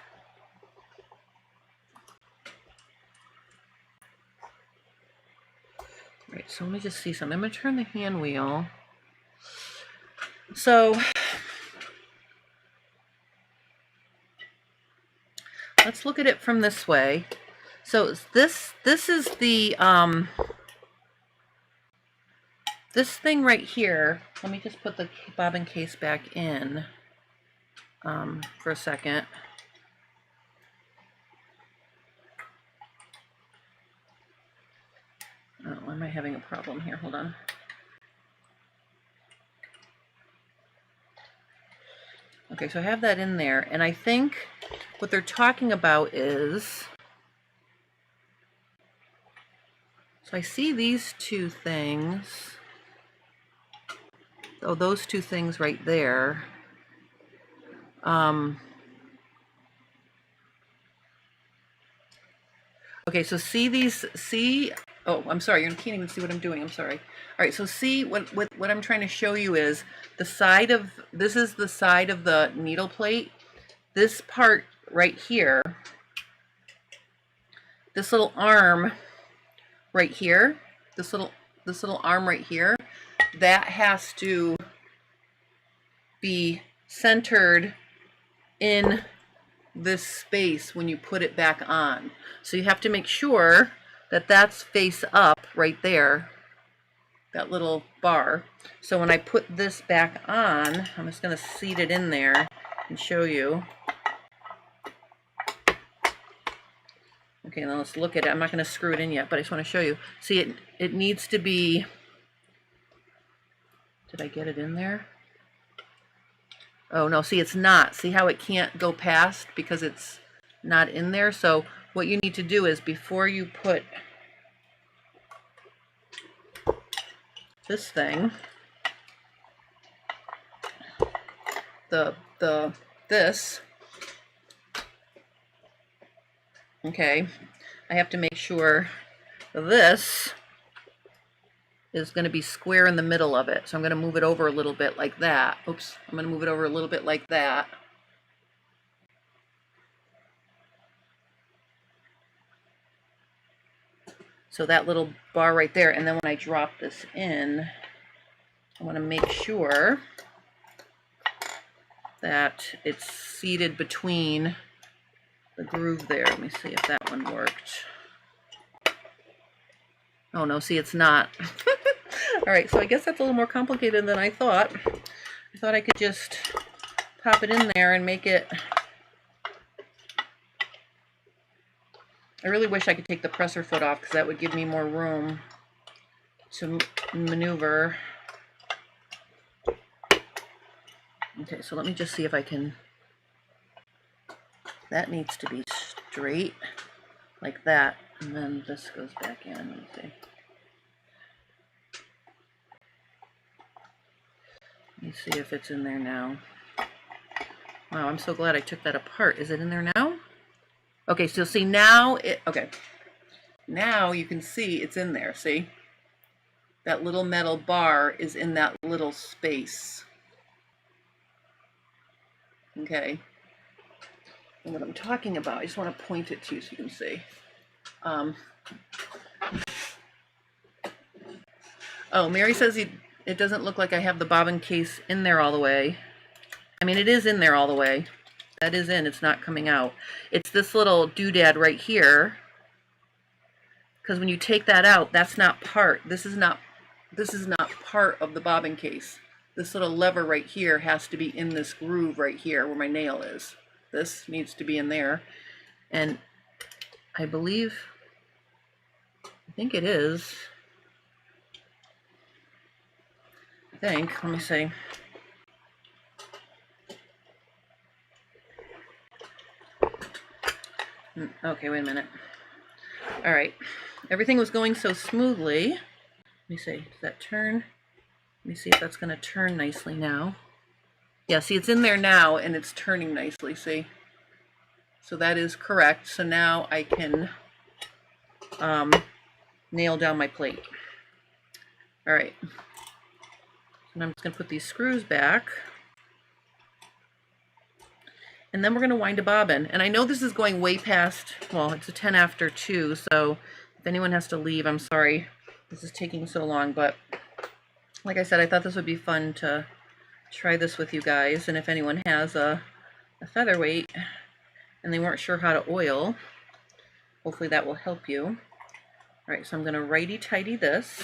Right, so let me just see something. I'm gonna turn the hand wheel. So let's look at it from this way. So this is the this thing right here. Let me just put the bobbin case back in for a second. Oh, why am I having a problem here? Hold on. Okay, so I have that in there, and I think what they're talking about is, so I see these two things. Oh, those two things right there. Okay, so see, oh, I'm sorry, you can't even see what I'm doing, I'm sorry. All right, so see, what I'm trying to show you is the side of, this is the side of the needle plate. This part right here, this little arm right here, this little arm right here, that has to be centered in this space when you put it back on. So you have to make sure that that's face up right there, that little bar. So when I put this back on, I'm just going to seat it in there and show you. Okay, now let's look at it. I'm not going to screw it in yet, but I just want to show you. See, it needs to be, did I get it in there? Oh no, see, it's not. See how it can't go past because it's not in there? So what you need to do is before you put this thing, this, okay, I have to make sure this is going to be square in the middle of it. So I'm going to move it over a little bit like that. Oops, I'm going to move it over a little bit like that. So that little bar right there, and then when I drop this in, I want to make sure that it's seated between the groove there. Let me see if that one worked. Oh no, see, it's not. All right, so I guess that's a little more complicated than I thought. I thought I could just pop it in there and make it. I really wish I could take the presser foot off because that would give me more room to maneuver. Okay, so let me just see if I can. That needs to be straight like that, and then this goes back in. Let me see. Let me see if it's in there now. Wow, I'm so glad I took that apart. Is it in there now? Okay, so see now okay. Now you can see it's in there, see? That little metal bar is in that little space. Okay. And what I'm talking about, I just want to point it to you so you can see. Oh, Mary says it doesn't look like I have the bobbin case in there all the way. I mean, it is in there all the way. That is in, it's not coming out. It's this little doodad right here. Because when you take that out, that's not part. This is not part of the bobbin case. This little lever right here has to be in this groove right here where my nail is. This needs to be in there. And I think it is. Let me see. Okay, wait a minute. All right, everything was going so smoothly. Let me see, does that turn? Let me see if that's going to turn nicely now. Yeah, see, it's in there now and it's turning nicely, see? So that is correct. So now I can nail down my plate. All right, and I'm just going to put these screws back. And then we're going to wind a bobbin. And I know this is going way past, well, it's a 10 after 2, so if anyone has to leave, I'm sorry this is taking so long. But like I said, I thought this would be fun to try this with you guys. And if anyone has a featherweight and they weren't sure how to oil, hopefully that will help you. All right, so I'm going to righty-tighty this.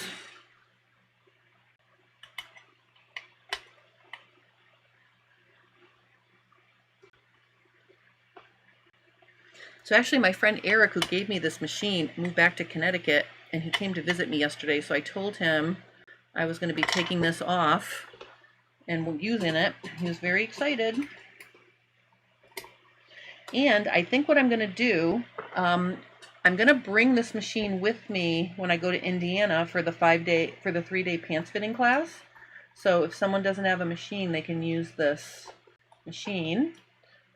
So actually my friend Eric, who gave me this machine, moved back to Connecticut, and he came to visit me yesterday. So I told him I was going to be taking this off and using it. He was very excited. And I think what I'm going to do, I'm going to bring this machine with me when I go to Indiana for the 3-day pants fitting class. So if someone doesn't have a machine, they can use this machine.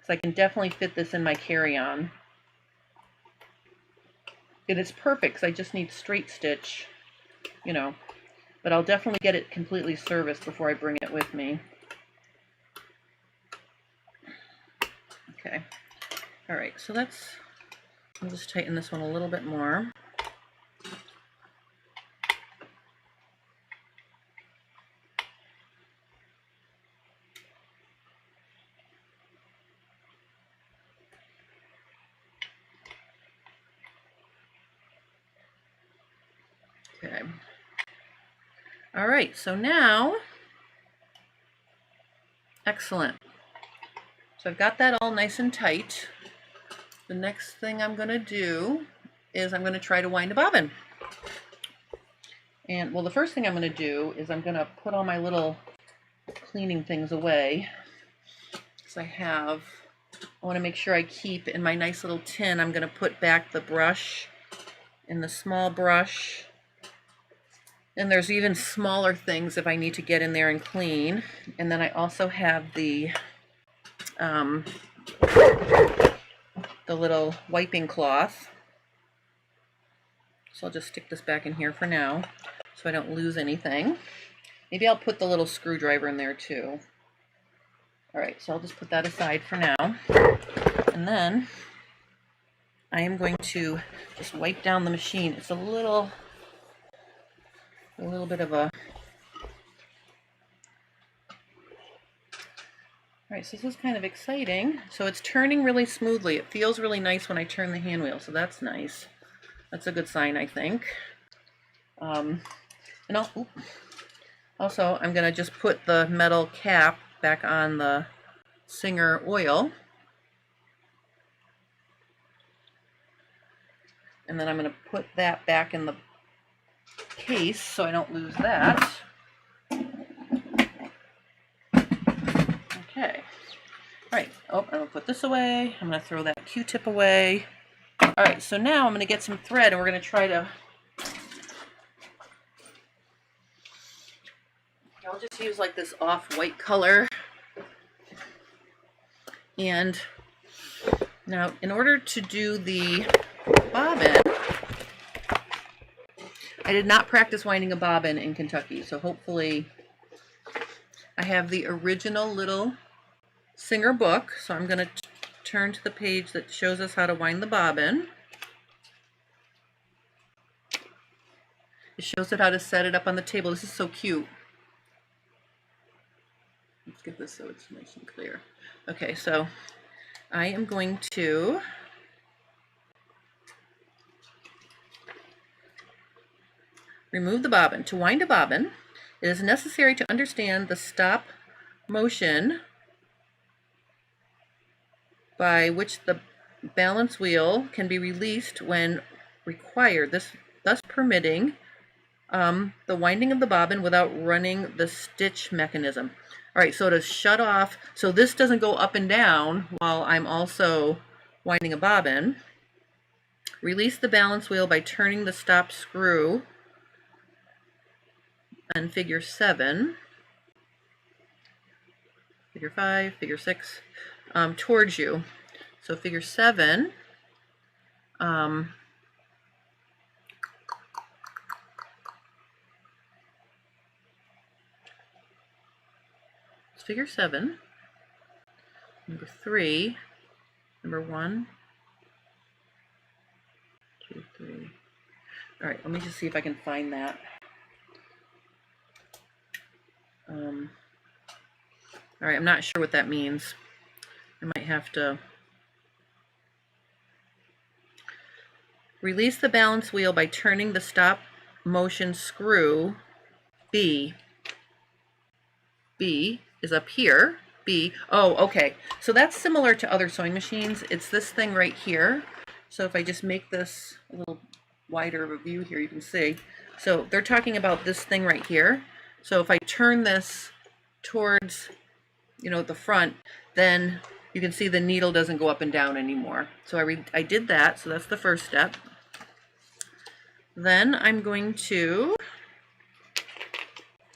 So I can definitely fit this in my carry-on. It is perfect because I just need straight stitch, you know, but I'll definitely get it completely serviced before I bring it with me. Okay. All right, so I'll just tighten this one a little bit more. Okay. All right, so now, excellent. So I've got that all nice and tight. The next thing I'm going to do is I'm going to try to wind a bobbin. And, well, the first thing I'm going to do is I'm going to put all my little cleaning things away. So I want to make sure I keep in my nice little tin, I'm going to put back the brush in the small brush And there's even smaller things if I need to get in there and clean. And then I also have the little wiping cloth. So I'll just stick this back in here for now so I don't lose anything. Maybe I'll put the little screwdriver in there too. All right, so I'll just put that aside for now. And then I am going to just wipe down the machine. It's a little bit of a... All right, so this is kind of exciting. So it's turning really smoothly. It feels really nice when I turn the hand wheel, so that's nice. That's a good sign, I think. And also, I'm going to just put the metal cap back on the Singer oil. And then I'm going to put that back in the case so I don't lose that. Okay. All right. Oh, I'm going to put this away. I'm going to throw that Q-tip away. All right, so now I'm going to get some thread and we're going to try to... I'll just use like this off-white color. And now in order to do the bobbin, I did not practice winding a bobbin in Kentucky, so hopefully I have the original little Singer book. So I'm going to turn to the page that shows us how to wind the bobbin. It shows it how to set it up on the table. This is so cute. Let's get this so it's nice and clear. Okay, so I am going to remove the bobbin. To wind a bobbin, it is necessary to understand the stop motion by which the balance wheel can be released when required, thus permitting the winding of the bobbin without running the stitch mechanism. All right, so to shut off, so this doesn't go up and down while I'm also winding a bobbin. Release the balance wheel by turning the stop screw on figure 7, figure 5, figure 6, towards you. So figure 7, figure 7, number 3, number 1, 2, 3. All right, let me just see if I can find that. All right, I'm not sure what that means. I might have to release the balance wheel by turning the stop motion screw. B is up here. B. Oh, okay. So that's similar to other sewing machines. It's this thing right here. So if I just make this a little wider of a view here, you can see. So they're talking about this thing right here. So if I turn this towards, the front, then you can see the needle doesn't go up and down anymore. So I did that. So that's the first step. Then I'm going to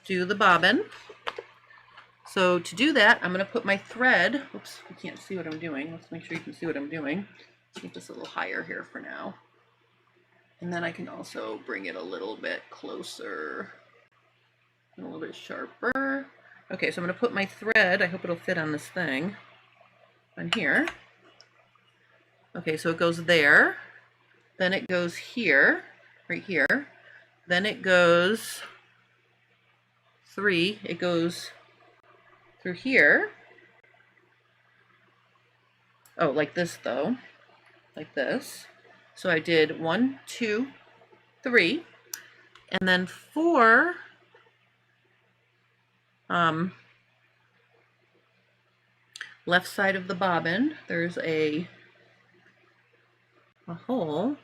do the bobbin. So to do that, I'm going to put my thread, oops, you can't see what I'm doing. Let's make sure you can see what I'm doing. Keep this a little higher here for now. And then I can also bring it a little bit closer and a little bit sharper. Okay, so I'm going to put my thread, I hope it'll fit on this thing, on here. Okay, so it goes there. Then it goes here, right here. Then it goes 3, it goes through here. Oh, like this though, like this. So I did 1, 2, 3, and then 4 left side of the bobbin, there's a hole.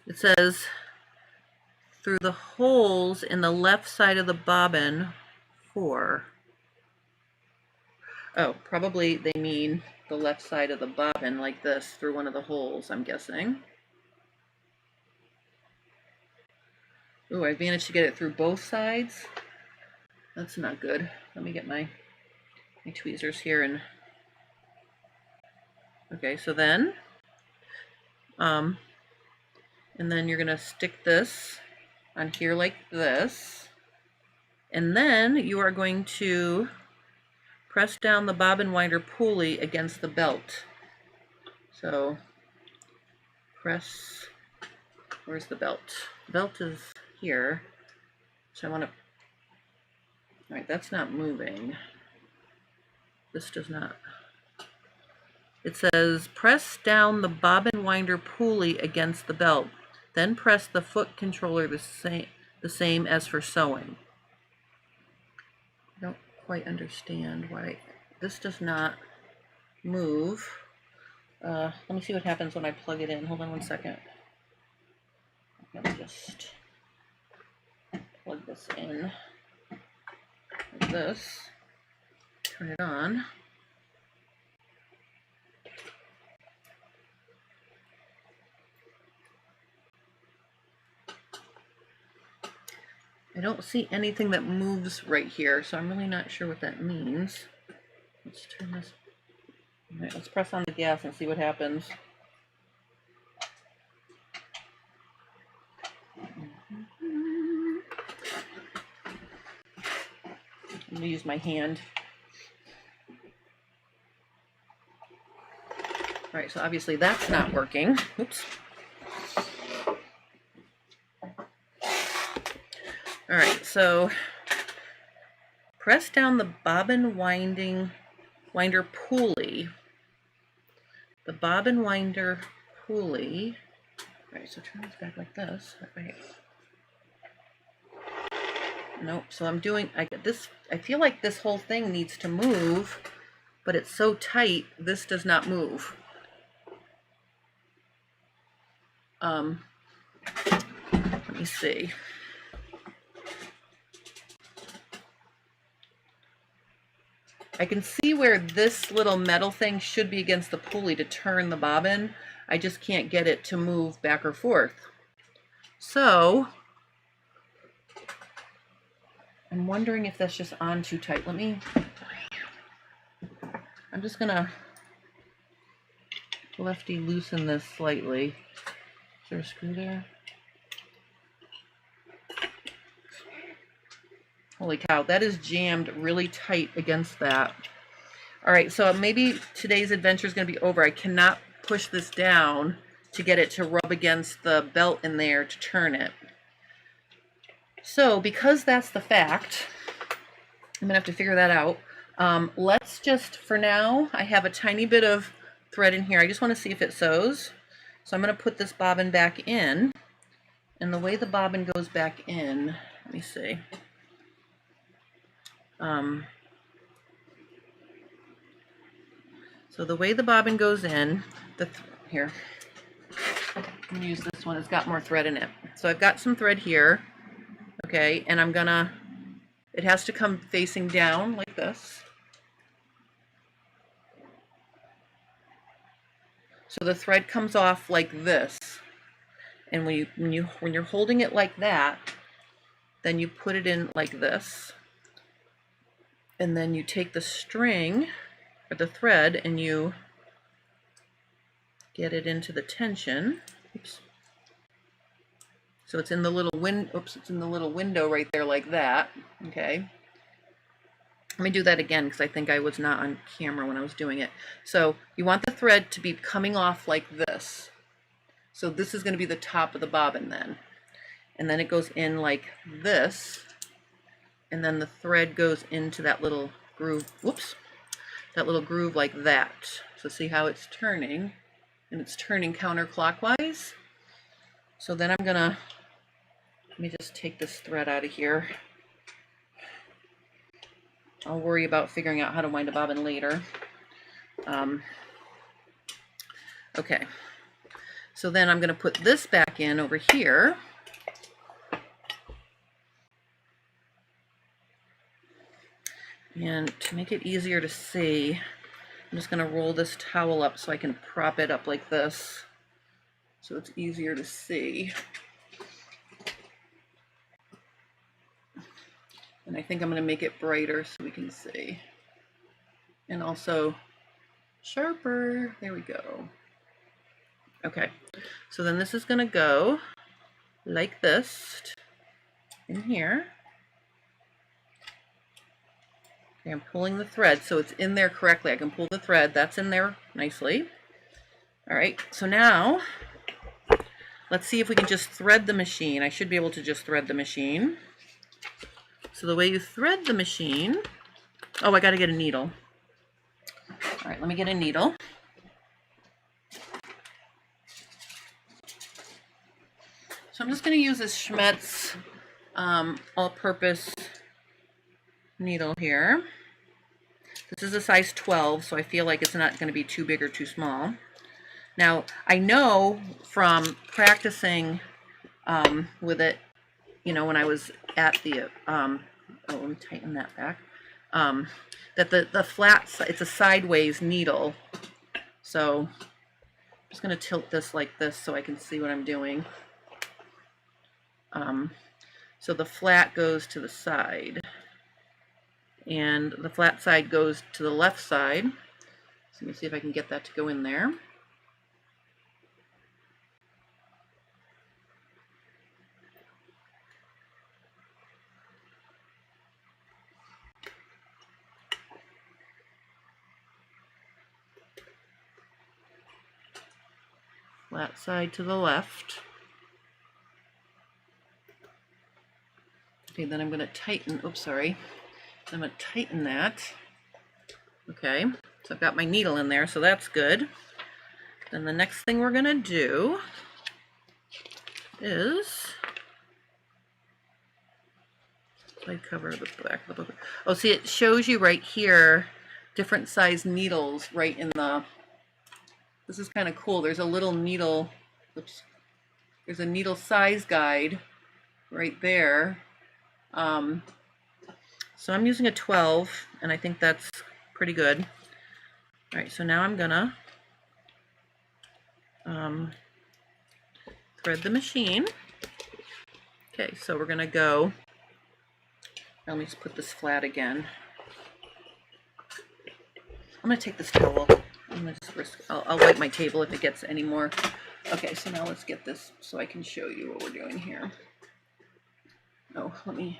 It says through the holes in the left side of the bobbin 4. Oh, probably they mean the left side of the bobbin like this through one of the holes, I'm guessing. Ooh, I managed to get it through both sides. That's not good. Let me get my tweezers here and okay, so then and then you're gonna stick this on here like this, and then you are going to press down the bobbin winder pulley against the belt. So press, where's the belt? The belt is here. So I want to, all right, that's not moving. This does not. It says press down the bobbin winder pulley against the belt. Then press the foot controller the same as for sewing. I don't quite understand why this does not move. Let me see what happens when I plug it in. Hold on one second. Let me just plug this in like this. Turn it on. I don't see anything that moves right here, so I'm really not sure what that means. Let's turn this. All right, let's press on the gas and see what happens. I'm going to use my hand. All right, so obviously that's not working. Oops. All right, so press down the bobbin winder pulley. The bobbin winder pulley. All right, so turn this back like this. Right. Nope. So I'm doing. I feel like this whole thing needs to move, but it's so tight. This does not move. Let me see. I can see where this little metal thing should be against the pulley to turn the bobbin. I just can't get it to move back or forth. So I'm wondering if that's just on too tight. I'm just gonna lefty loosen this slightly. Is there a screw there? Holy cow, that is jammed really tight against that. All right, so maybe today's adventure is going to be over. I cannot push this down to get it to rub against the belt in there to turn it. So because that's the fact, I'm going to have to figure that out. Let's just, for now, I have a tiny bit of thread in here. I just want to see if it sews. So I'm going to put this bobbin back in. And the way the bobbin goes back in, let me see. So the way the bobbin goes in, here, I'm going to use this one. It's got more thread in it. So I've got some thread here, okay, and it has to come facing down like this. So the thread comes off like this, and when you're holding it like that, then you put it in like this. And then you take the string or the thread and you get it into the tension. Oops. So it's in the little it's in the little window right there like that. Okay. Let me do that again because I think I was not on camera when I was doing it. So you want the thread to be coming off like this. So this is going to be the top of the bobbin then. And then it goes in like this. And then the thread goes into that little groove, whoops, that little groove like that. So see how it's turning, and it's turning counterclockwise. So then I'm gonna, let me just take this thread out of here. I'll worry about figuring out how to wind a bobbin later. Okay, so then I'm gonna put this back in over here. And to make it easier to see, I'm just going to roll this towel up so I can prop it up like this, so it's easier to see. And I think I'm going to make it brighter so we can see. And also sharper. There we go. Okay, so then this is going to go like this in here. Okay, I'm pulling the thread so it's in there correctly. I can pull the thread. That's in there nicely. All right, so now let's see if we can just thread the machine. I should be able to just thread the machine. So the way you thread the machine, oh, I got to get a needle. All right, let me get a needle. So I'm just going to use this Schmetz all-purpose needle here. This is a size 12, so I feel like it's not going to be too big or too small. Now, I know from practicing with it, you know, when I was at the, oh, let me tighten that back, that the flat, it's a sideways needle. So I'm just going to tilt this like this so I can see what I'm doing. So the flat goes to the side, and the flat side goes to the left side. So let me see if I can get that to go in there. Flat side to the left. Okay, then I'm going to tighten, oops, sorry. I'm going to tighten that. Okay, so I've got my needle in there, so that's good. Then the next thing we're going to do is, I cover the back of the book. Oh, see, it shows you right here different size needles right in the, this is kind of cool. There's a little needle, oops, there's a needle size guide right there. So I'm using a 12, and I think that's pretty good. All right, so now I'm gonna thread the machine. Okay, so we're gonna go, let me just put this flat again. I'm gonna take this towel. I'm gonna just risk, I'll wipe my table if it gets any more. Okay, so now let's get this so I can show you what we're doing here. Oh, let me,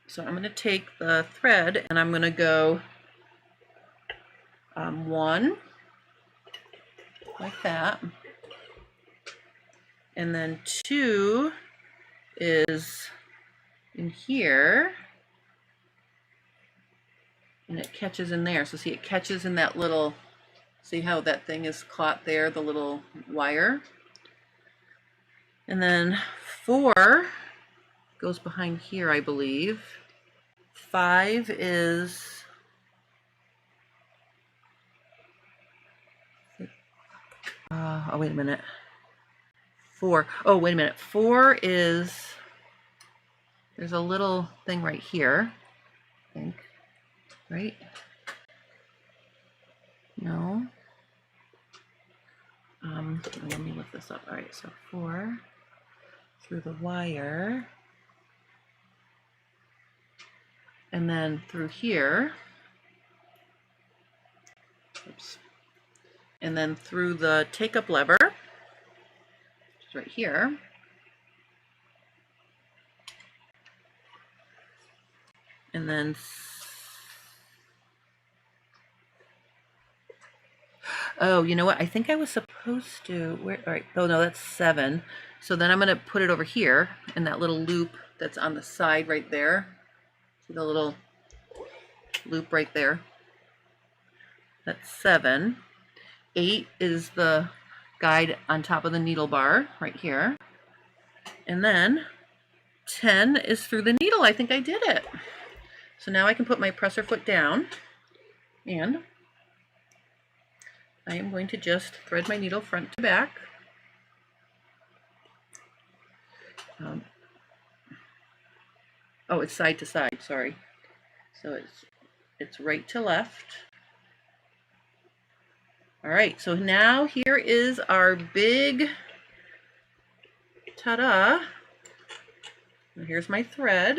so I'm going to take the thread and I'm going to go one, like that, and then two is in here, and it catches in there. So see, it catches in that little, see how that thing is caught there, the little wire. And then 4 goes behind here, I believe. 5 is, oh, wait a minute. 4, oh, wait a minute. 4 is, there's a little thing right here, I think, right? No. Let me lift this up. All right, so 4 through the wire, and then through here, oops, and then through the take-up lever, which is right here, and then, oh, you know what? I think I was supposed to, where, all right, oh no, that's 7. So then I'm going to put it over here in that little loop that's on the side right there. See the little loop right there? That's 7. 8 is the guide on top of the needle bar right here. And then 10 is through the needle. I think I did it. So now I can put my presser foot down, and I am going to just thread my needle front to back. Um, oh, it's side to side, sorry. So it's right to left. All right, so now here is our big, ta-da. Here's my thread.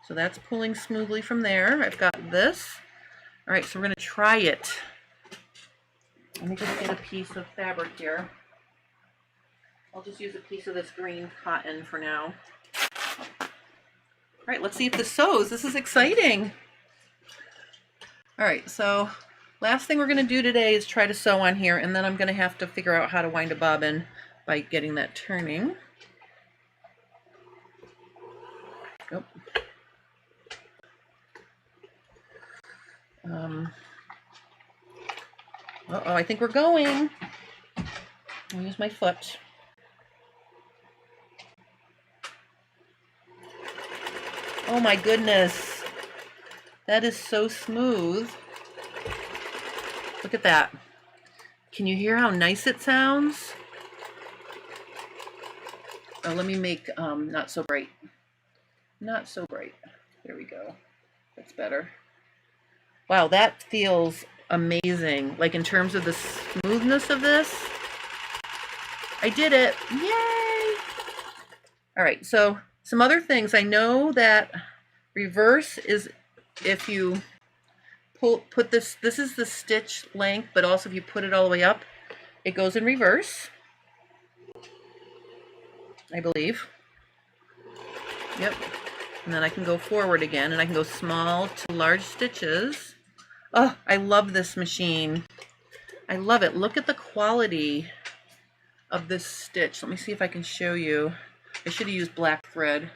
So that's pulling smoothly from there. I've got this. All right, so we're gonna try it. Let me just get a piece of fabric here. I'll just use a piece of this green cotton for now. All right, let's see if this sews. This is exciting. All right, so last thing we're gonna do today is try to sew on here, and then I'm gonna have to figure out how to wind a bobbin by getting that turning. Nope. Uh-oh, I think we're going. I'll use my foot. Oh my goodness. That is so smooth. Look at that. Can you hear how nice it sounds? Oh, let me make not so bright. Not so bright. There we go. That's better. Wow, that feels amazing. Like in terms of the smoothness of this. I did it. Yay! All right, so some other things. I know that reverse is if you put this is the stitch length, but also if you put it all the way up, it goes in reverse, I believe. Yep. And then I can go forward again, and I can go small to large stitches. Oh, I love this machine. I love it. Look at the quality of this stitch. Let me see if I can show you. I should have used black thread,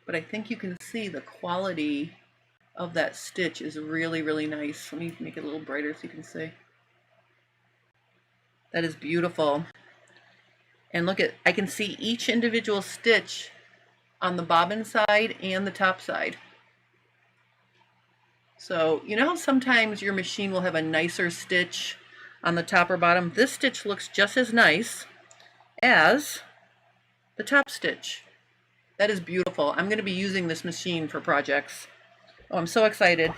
but I think you can see the quality of that stitch is really, really nice. Let me make it a little brighter so you can see. That is beautiful. And look at, I can see each individual stitch on the bobbin side and the top side. So, you know how sometimes your machine will have a nicer stitch on the top or bottom? This stitch looks just as nice as the top stitch. That is beautiful. I'm going to be using this machine for projects. Oh, I'm so excited.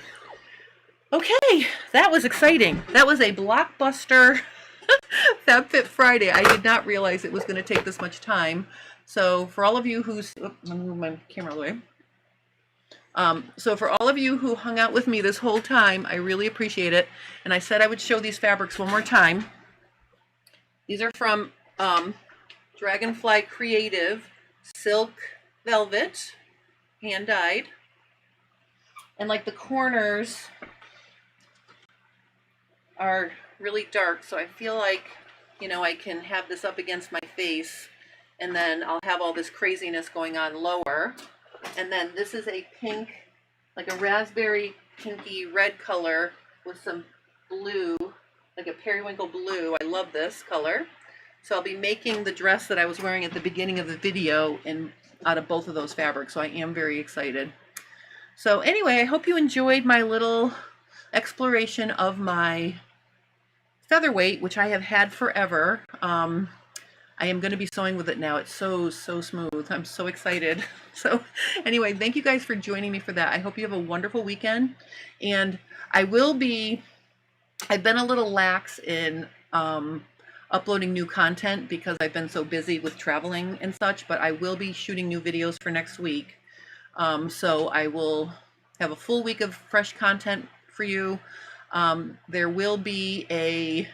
Okay, that was exciting. That was a blockbuster FabFit Friday. I did not realize it was going to take this much time. So for all of you who's, let me move my camera away. So for all of you who hung out with me this whole time, I really appreciate it. And I said I would show these fabrics one more time. These are from Dragonfly Creative Silk Velvet, hand dyed. And like the corners are really dark, so I feel like, you know, I can have this up against my face, and then I'll have all this craziness going on lower. And then this is a pink, like a raspberry pinky red color with some blue, like a periwinkle blue. I love this color. So I'll be making the dress that I was wearing at the beginning of the video out of both of those fabrics, so I am very excited. So anyway, I hope you enjoyed my little exploration of my featherweight, which I have had forever. I am going to be sewing with it now. It's so smooth. I'm so excited. So anyway, thank you guys for joining me for that. I hope you have a wonderful weekend. And I've been a little lax in uploading new content because I've been so busy with traveling and such, but I will be shooting new videos for next week. So I will have a full week of fresh content for you. There will be a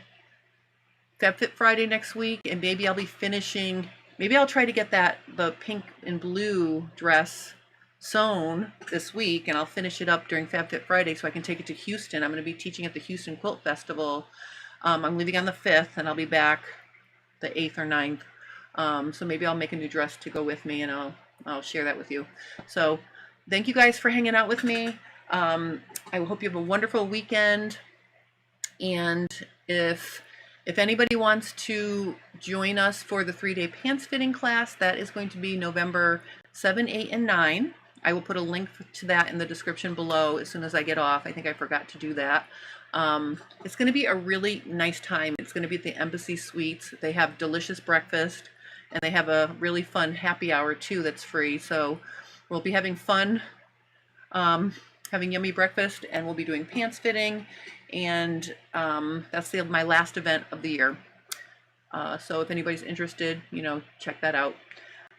FabFit Friday next week, and maybe I'll be finishing, maybe I'll try to get the pink and blue dress sewn this week, and I'll finish it up during FabFit Friday so I can take it to Houston. I'm going to be teaching at the Houston Quilt Festival. I'm leaving on the 5th, and I'll be back the 8th or 9th. So maybe I'll make a new dress to go with me, and I'll share that with you. So thank you guys for hanging out with me. I hope you have a wonderful weekend. And if anybody wants to join us for the 3-day pants fitting class, that is going to be November 7, 8, and 9. I will put a link to that in the description below as soon as I get off. I think I forgot to do that. It's going to be a really nice time. It's going to be at the Embassy Suites. They have delicious breakfast, And they have a really fun happy hour too that's free. So we'll be having fun, having yummy breakfast, and we'll be doing pants fitting. And that's my last event of the year. So if anybody's interested, check that out.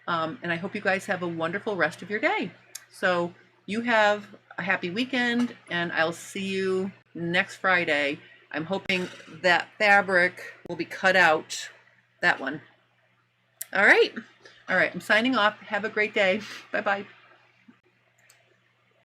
And I hope you guys have a wonderful rest of your day. So you have a happy weekend, and I'll see you next Friday. I'm hoping that fabric will be cut out, that one. All right. I'm signing off. Have a great day. Bye-bye.